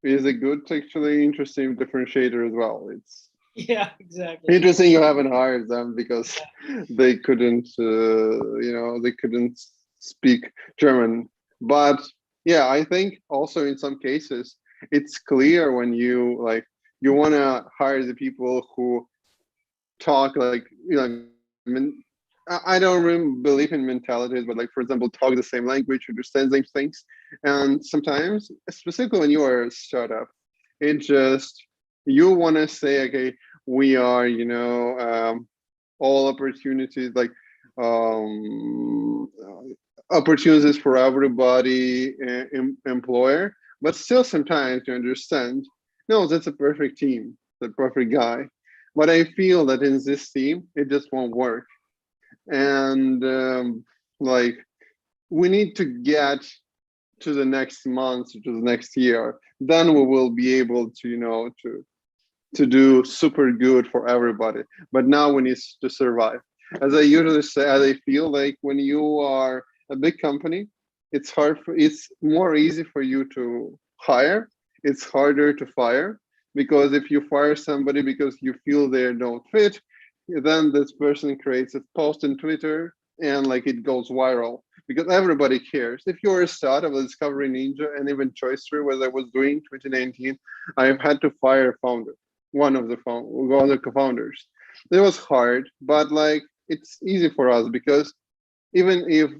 is a good, actually interesting differentiator as well. It's exactly interesting you haven't hired them because they couldn't they couldn't speak German. But yeah, I think also in some cases it's clear when you want to hire the people who talk I don't really believe in mentalities, but like for example, talk the same language, understand the same things. And sometimes, specifically when you are a startup, it just you want to say, okay, we are all opportunities opportunities for everybody employer, but still sometimes you understand, no, that's a perfect team, the perfect guy. But I feel that in this team, it just won't work. and like we need to get to the next month, to the next year. Then we will be able to, you know, to do super good for everybody. But now we need to survive. As I usually say, as I feel like when you are a big company, it's more easy for you to hire. It's harder to fire, because if you fire somebody because you feel they don't fit, then this person creates a post on Twitter and like it goes viral because everybody cares. If you're a startup, a Discovery Ninja, and even Choice3, what I was doing 2019, I've had to fire a founder, one of the co-founders. It was hard, but like it's easy for us because even if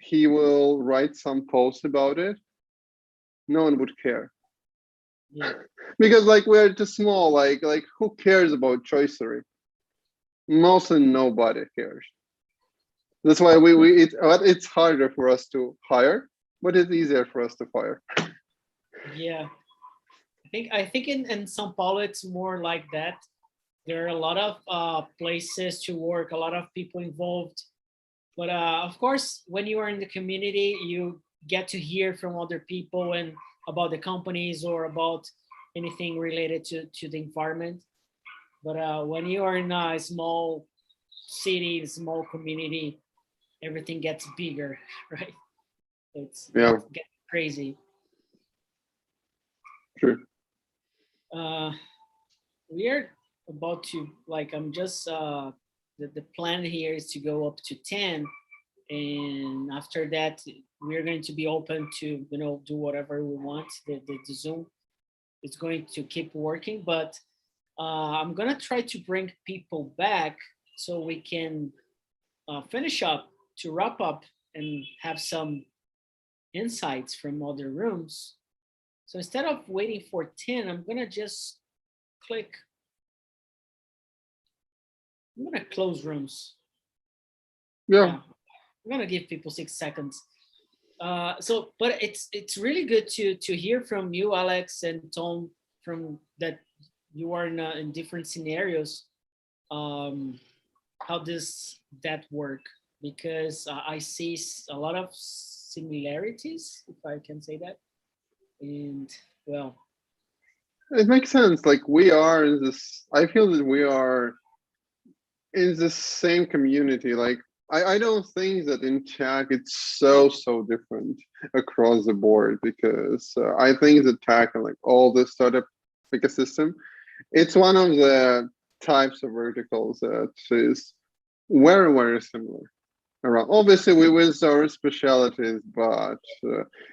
he will write some post about it, no one would care. Yeah. Because like we're too small, like who cares about Choicery? Mostly nobody cares. That's why it's harder for us to hire, but it's easier for us to fire. Yeah. I think in São Paulo it's more like that. There are a lot of places to work, a lot of people involved. But of course, when you are in the community, you get to hear from other people and about the companies or about anything related to the environment. But when you are in a small city, small community, everything gets bigger, right? It's gets crazy. True. We are about to, like, I'm just the plan here is to go up to 10, and after that we're going to be open to, you know, do whatever we want. The Zoom is going to keep working, but I'm gonna try to bring people back so we can finish up, to wrap up and have some insights from other rooms. So instead of waiting for 10, I'm gonna just click. I'm gonna close rooms. Yeah. I'm gonna give people 6 seconds. But it's really good to hear from you, Alex and Tom, from that you are in different scenarios. How does that work? Because I see a lot of similarities, if I can say that. And well, it makes sense. Like we are in this. I feel that we are in the same community. Like I don't think that in tech it's so different across the board, because I think that tech and like all the startup ecosystem, it's one of the types of verticals that is very similar around. Obviously, we with our specialities, but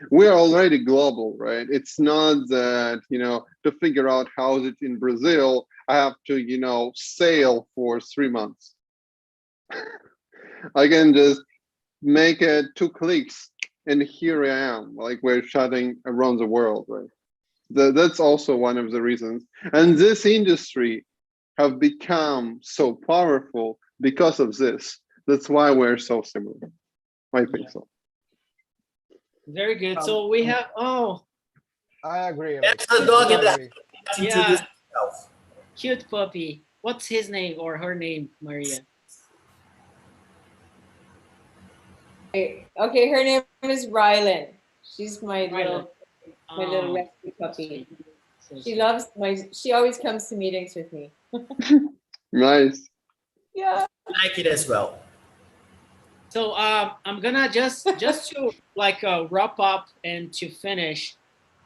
we are already global, right? It's not that, you know, to figure out how is it in Brazil, I have to, you know, sail for 3 months. I can just make it 2 clicks and here I am. Like we're chatting around the world, right? That's also one of the reasons. And this industry have become so powerful because of this. That's why we're so similar. I think so. Very good. So we have, I agree. That's the dog in the yeah, cute puppy. What's his name or her name, Maria? Okay, her name is Rylan. She's my Rylan. little rescue puppy. She always comes to meetings with me. Nice. Yeah. I like it as well. So I'm gonna just to like wrap up and to finish.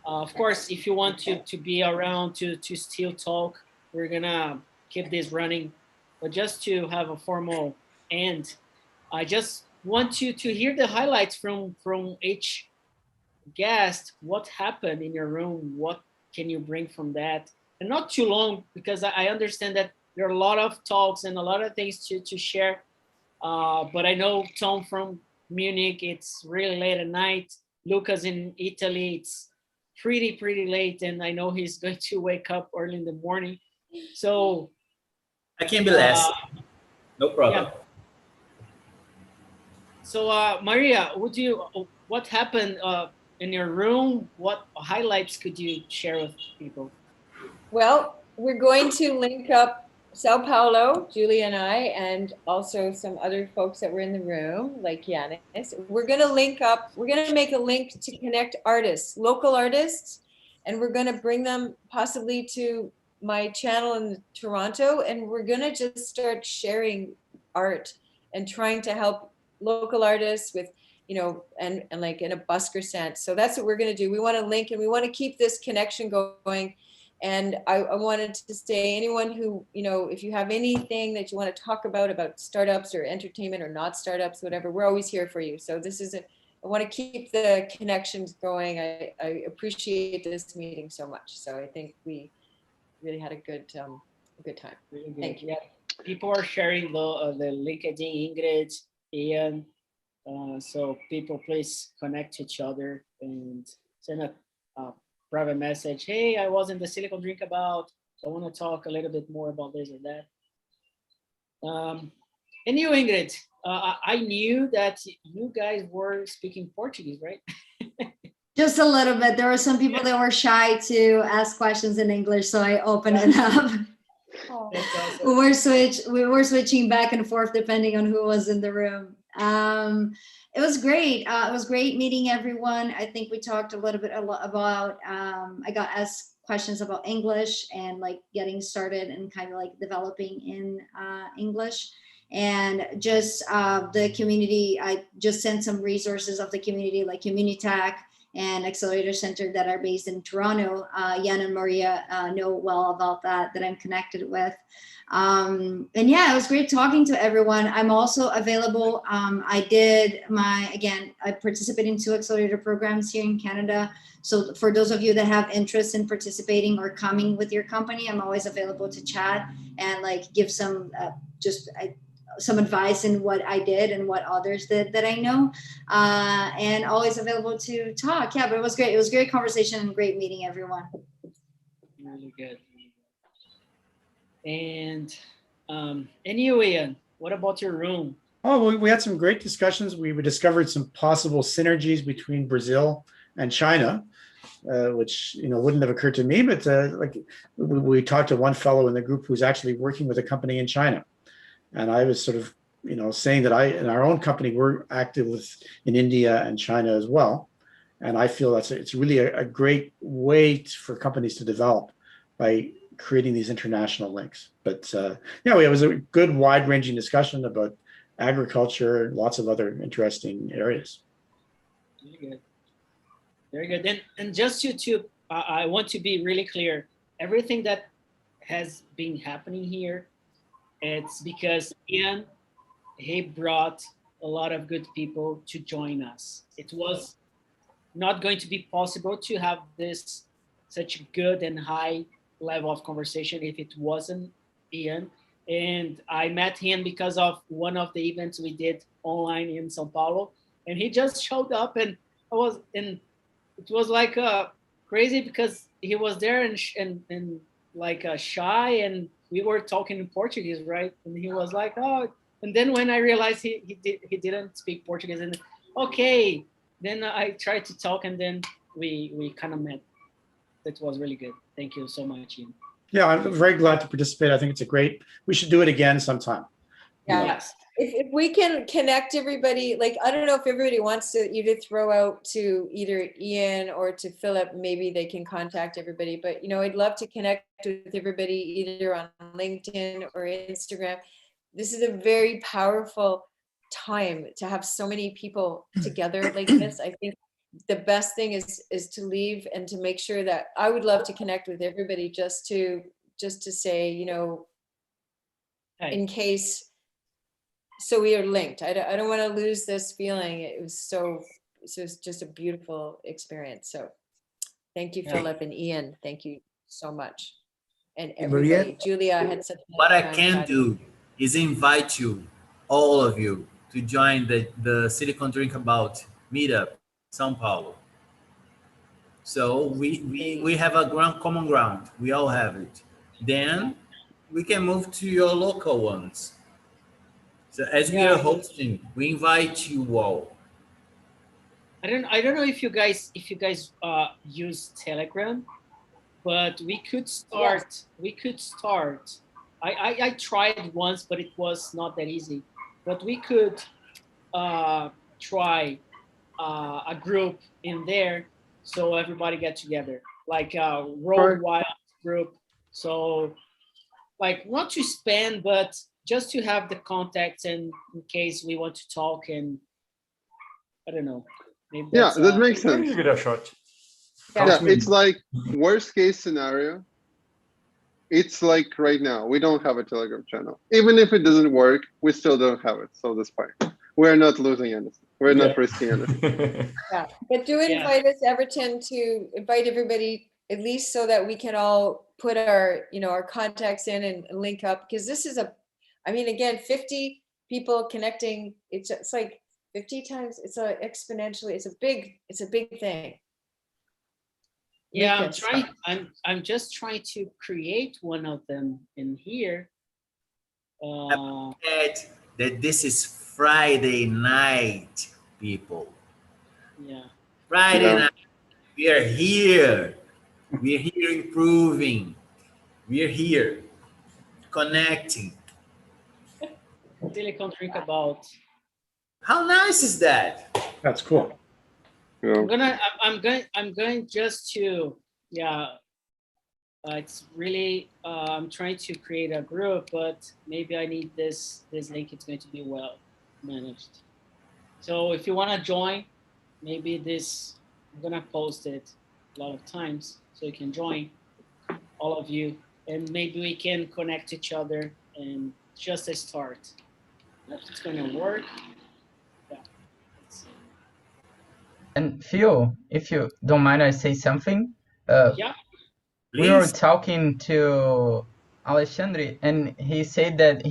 Of course, if you want to be around to still talk, we're gonna keep this running. But just to have a formal end, I just want you to hear the highlights from each guest. What happened in your room? What can you bring from that? And not too long, because I understand that there are a lot of talks and a lot of things to share. But I know Tom from Munich, it's really late at night. Lucas in Italy, it's pretty late, and I know he's going to wake up early in the morning. So I can be less. No problem. Yeah. So Maria, what happened in your room? What highlights could you share with people? Well, we're going to link up Sao Paulo, Julie and I, and also some other folks that were in the room, like Yanis. We're going to link up. We're going to make a link to connect artists, local artists, and we're going to bring them possibly to my channel in Toronto, and we're going to just start sharing art and trying to help local artists with, you know, and like in a busker sense. So that's what we're going to do. We want to link and we want to keep this connection going. And I wanted to say, anyone who, you know, if you have anything that you want to talk about startups or entertainment or not startups, whatever, we're always here for you. So this is I want to keep the connections going. I appreciate this meeting so much. So I think we really had a good time. Really good. Thank you. Yeah. People are sharing the LinkedIn, Ingrid, Ian. So people please connect to each other and send a private message. Hey, I was in the Silicon Drinkabout. I want to talk a little bit more about this or that. And you, Ingrid, I knew that you guys were speaking Portuguese, right? Just a little bit. There were some people that were shy to ask questions in English, so I opened it up. Awesome. We were switching back and forth depending on who was in the room. It was great. It was great meeting everyone. I think we talked a little bit about, I got asked questions about English and like getting started and kind of like developing in English. And just the community, I just sent some resources of the community like Communitech and Accelerator Center that are based in Toronto. Jan and Maria know well about that I'm connected with. And yeah, it was great talking to everyone. I'm also available. I participated in 2 accelerator programs here in Canada. So for those of you that have interest in participating or coming with your company, I'm always available to chat and like give some some advice in what I did and what others did that I know, and always available to talk. Yeah, but it was great. It was a great conversation and great meeting everyone. Really good. And you, Ian, what about your room? Oh, we had some great discussions. We discovered some possible synergies between Brazil and China, which wouldn't have occurred to me. But like we talked to one fellow in the group who's actually working with a company in China, and I was sort of saying that in our own company we're active in India and China as well, and I feel it's really a great way for companies to develop by creating these international links. But yeah, it was a good wide-ranging discussion about agriculture and lots of other interesting areas. Very good. Very good. And just to I want to be really clear. Everything that has been happening here, it's because Ian, he brought a lot of good people to join us. It was not going to be possible to have this such good and high level of conversation if it wasn't Ian. And I met him because of one of the events we did online in Sao Paulo, and he just showed up, and it was like crazy because he was there and like shy, and we were talking in Portuguese, right? And he was like, oh, and then when I realized he didn't speak Portuguese, and okay, then I tried to talk, and then we kind of met. That was really good. Thank you so much, Ian. Yeah, I'm very glad to participate. I think we should do it again sometime. Yeah. Yes. If we can connect everybody, like, I don't know if everybody wants to either throw out to either Ian or to Philip, maybe they can contact everybody, but I'd love to connect with everybody either on LinkedIn or Instagram. This is a very powerful time to have so many people together like this. I think the best thing is to leave and to make sure that I would love to connect with everybody just to say, in case, so we are linked. I don't want to lose this feeling. It was just a beautiful experience. So thank you, Philip and Ian. Thank you so much. And everybody. Maria, Julia had such a what I time can chatting. do is invite you, all of you, to join the Silicon Drinkabout meetup, São Paulo. So we have a common ground. We all have it. Then we can move to your local ones. So as we are hosting, we invite you all. I don't know if you guys use Telegram, but we could start I tried once, but it was not that easy. But we could try a group in there so everybody get together, like a worldwide group. So like not to spend, but just to have the contacts and in case we want to talk and I don't know. Maybe Yeah, that makes Can sense. give it a shot. Yeah, it's like worst case scenario. It's like right now, we don't have a Telegram channel. Even if it doesn't work, we still don't have it. So that's fine. We're not losing anything. We're not risking anything. Yeah, but do invite us, Everton, to invite everybody at least so that we can all put our, you know, our contacts in and link up, because this is a, I mean, again, 50 people connecting, it's like 50 times, it's a exponentially, it's a big thing. Yeah, Link I'm us. trying. I'm just trying to create one of them in here. That this is Friday night, people. Yeah. Friday night. We are here. We are here improving. We are here connecting. Silicon Drinkabout. How nice is that? That's cool. I'm going just to, yeah. It's really, I'm trying to create a group, but maybe I need this link. It's going to be well managed. So if you want to join, maybe this, I'm going to post it a lot of times so you can join, all of you, and maybe we can connect each other and just a start. If it's going to work. Yeah. And Phil, if you don't mind, I say something. Yeah. We were talking to Alexandre, and he said that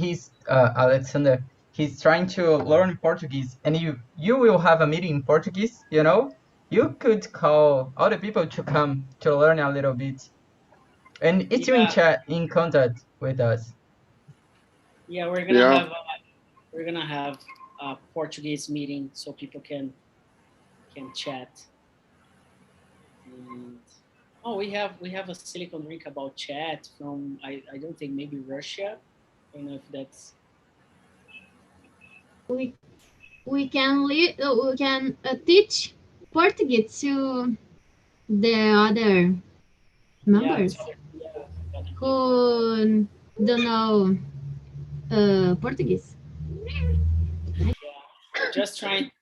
Alexander, he's trying to learn Portuguese, and you will have a meeting in Portuguese. You know, you could call other people to come to learn a little bit, and it's you in contact with us. Yeah, we're gonna have a Portuguese meeting so people can chat. And, oh, we have a Silicon Drinkabout chat from I don't think maybe Russia. I don't know if that's. We can teach Portuguese to the other members who don't know Portuguese. Yeah, just trying.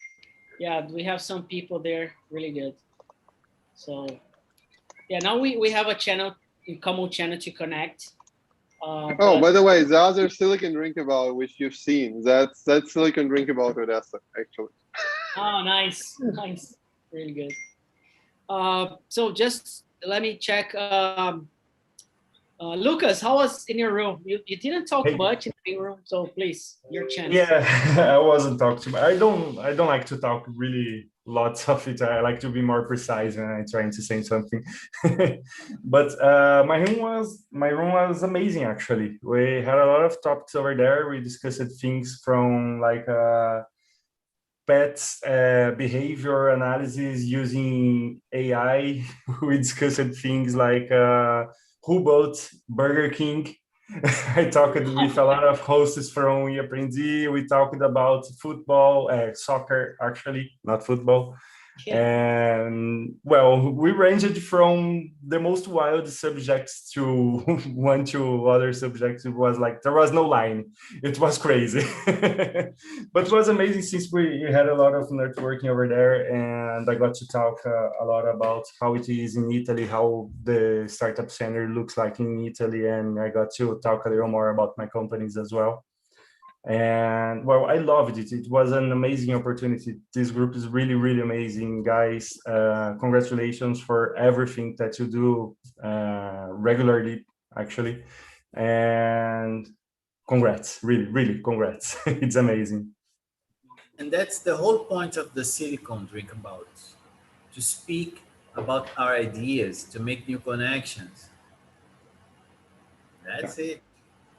Yeah, we have some people there really good. So yeah, now we have a channel, a common channel to connect. Oh, by the way, the other Silicon Drinkabout which you've seen, that's Silicon Drinkabout with Esther, actually. Oh, nice, nice, really good. So just let me check. Lucas, how was in your room? You didn't talk much in the room, so please, your chance. Yeah, I wasn't talking too much. I don't like to talk really lots of it. I like to be more precise when I'm trying to say something. But my room was amazing actually. We had a lot of topics over there. We discussed things from like pets behavior analysis using AI. We discussed things like who bought Burger King. I talked with a lot of hosts from Aprendi. We talked about football, soccer, actually, not football. And well, we ranged from the most wild subjects to one to other subjects. It was like there was no line. It was crazy, but it was amazing since we had a lot of networking over there, and I got to talk a lot about how it is in Italy, how the startup center looks like in Italy, and I got to talk a little more about my companies as well. And well, I loved it. It was an amazing opportunity. This group is really, really amazing, guys. Congratulations for everything that you do regularly, actually. And congrats, really, really congrats. It's amazing. And that's the whole point of the Silicon Drinkabout, to speak about our ideas, to make new connections. That's it.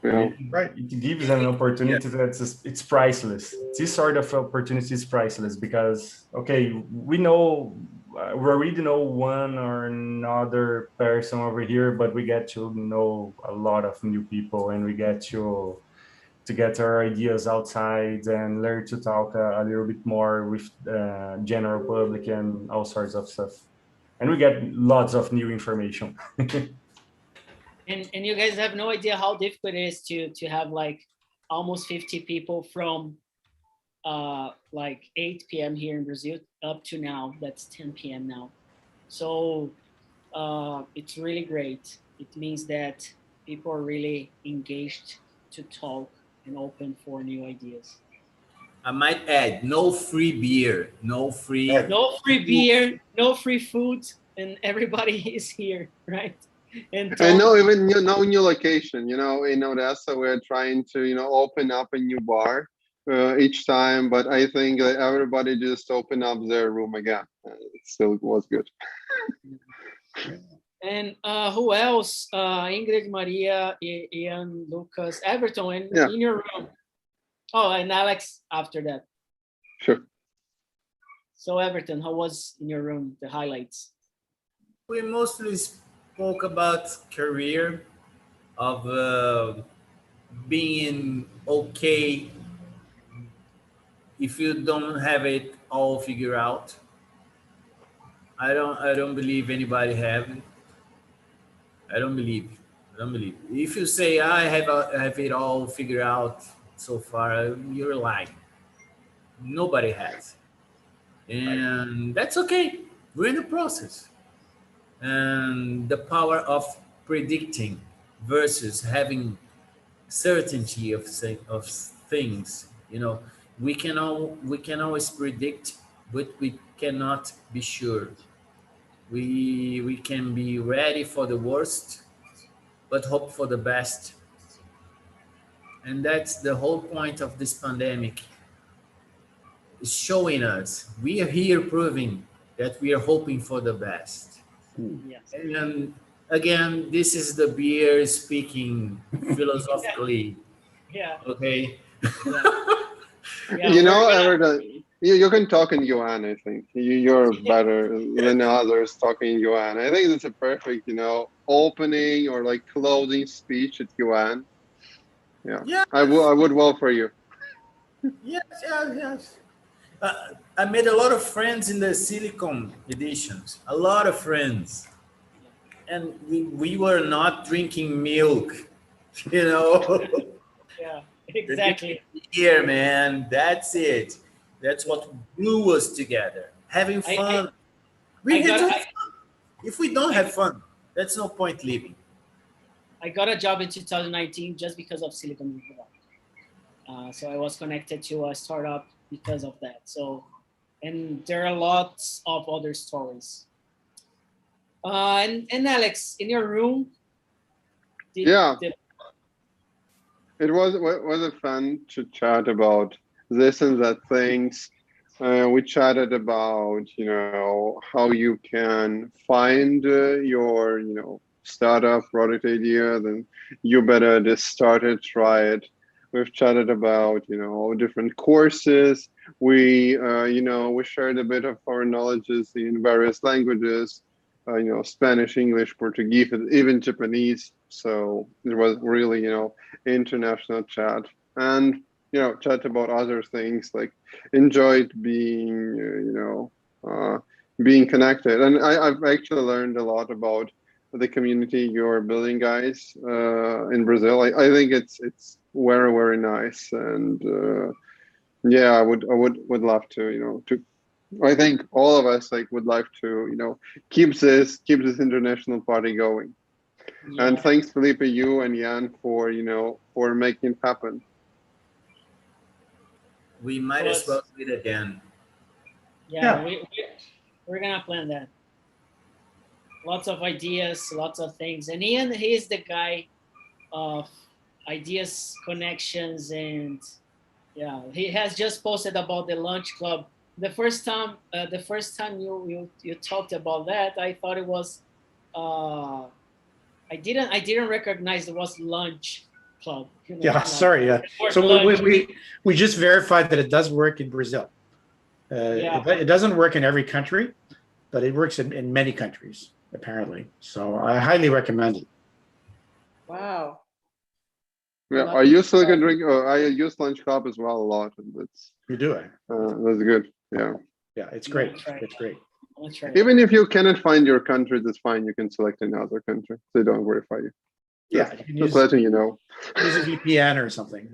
Yeah. Right. It gives an opportunity it's priceless. This sort of opportunity is priceless because, okay, we know we already know one or another person over here, but we get to know a lot of new people, and we get to get our ideas outside and learn to talk a little bit more with general public and all sorts of stuff. And we get lots of new information. And you guys have no idea how difficult it is to have like almost 50 people from like 8 p.m. here in Brazil up to now. That's 10 p.m. now. So it's really great. It means that people are really engaged to talk and open for new ideas. I might add, no free beer, no free beer, no free food, and everybody is here, right? And no, even no new location. In Odessa, we're trying to open up a new bar each time, but I think that everybody just opened up their room again. It still was good. And who else? Ingrid, Maria, Ian, Lucas, Everton, and in your room. Oh, and Alex after that. Sure. So Everton, how was in your room, the highlights? We mostly spoke about career, of being okay if you don't have it all figured out. I don't believe anybody have it. I don't believe. If you say I have it all figured out so far, you're lying. Nobody has, and that's okay. We're in the process. And the power of predicting versus having certainty of things. We can always predict, but we cannot be sure. We can be ready for the worst, but hope for the best. And that's the whole point of this pandemic. It's showing us we are here proving that we are hoping for the best. Yes. And again, this is the beer speaking philosophically. Yeah. Okay. Everton, you can talk in Yuan. I think you're better than others talking Yuan. I think it's a perfect, opening or like closing speech at Yuan. Yeah. I would vote for you. Yes. I made a lot of friends in the Silicon editions. A lot of friends. And we were not drinking milk, Yeah, exactly. Here, man. That's it. That's what glue us together. Having fun. If we don't have fun, that's no point living. I got a job in 2019 just because of Silicon Valley. So I was connected to a startup because of that. So, and there are lots of other stories. And Alex, in your room, it was a fun to chat about this and that things. We chatted about how you can find your startup product idea. Then you better just start it, try it. We've chatted about different courses. We we shared a bit of our knowledges in various languages. Spanish, English, Portuguese, even Japanese. So it was really, international chat, and chat about other things. Like enjoyed being, being connected. And I've actually learned a lot about the community you're building, guys, in Brazil. I think it's very, very nice, and I would love to, I think all of us would like to keep this international party going. Yeah. And thanks, Felipe, you and Jan for for making it happen. We might as well do it again. Yeah. We're gonna plan that. Lots of ideas, lots of things, and Ian, he's the guy of ideas, connections, and he has just posted about the lunch club. The first time you talked about that, I thought it was I didn't recognize it was lunch club. Sorry. Yeah. So we just verified that it does work in Brazil. It doesn't work in every country, but it works in many countries, apparently. So I highly recommend it. Wow. Yeah, I use Silicon Drink. I use Lunch Club as well a lot, and that's You do it. that's good. Yeah. Yeah, it's great. It's great. Even if you cannot find your country, that's fine. You can select another country. They don't verify you. Yeah, Just, you can just letting you know. Use a VPN or something.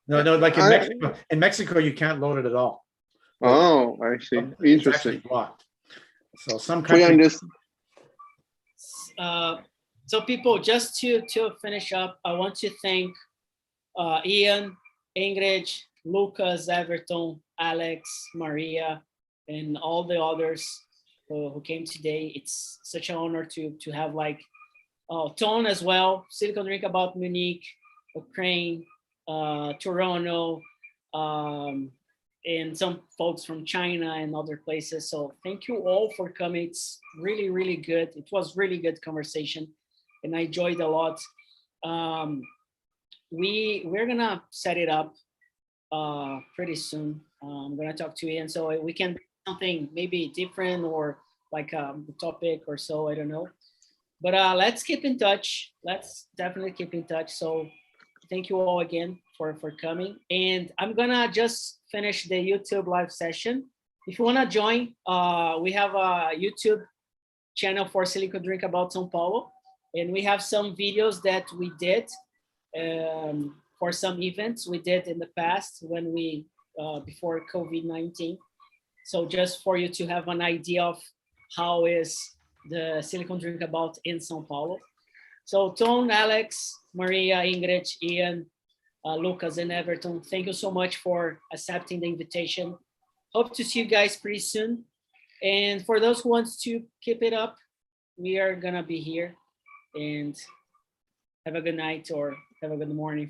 No, like in Mexico. In Mexico, you can't load it at all. Oh, I see. It's actually Interesting. blocked. So some We countries. So people, just to finish up, I want to thank Ian, Ingrid, Lucas, Everton, Alex, Maria, and all the others who came today. It's such an honor to have like Tone as well, Silicon Drinkabout Munich, Ukraine, Toronto, and some folks from China and other places. So thank you all for coming. It's really, really good. It was really good conversation, and I enjoyed a lot. We're gonna set it up pretty soon. I'm gonna talk to Ian so we can do something maybe different or like a topic or so. I don't know, but let's keep in touch. Let's definitely keep in touch. So thank you all again for coming, and I'm gonna just finish the YouTube live session. If you wanna join, we have a YouTube channel for Silicon Drinkabout São Paulo, and we have some videos that we did for some events we did in the past when we before COVID-19. So just for you to have an idea of how is the Silicon Drinkabout in São Paulo. So Tone, Alex, Maria, Ingrid, Ian, Lucas, and Everton, thank you so much for accepting the invitation. Hope to see you guys pretty soon. And for those who want to keep it up, we are gonna be here, and have a good night or have a good morning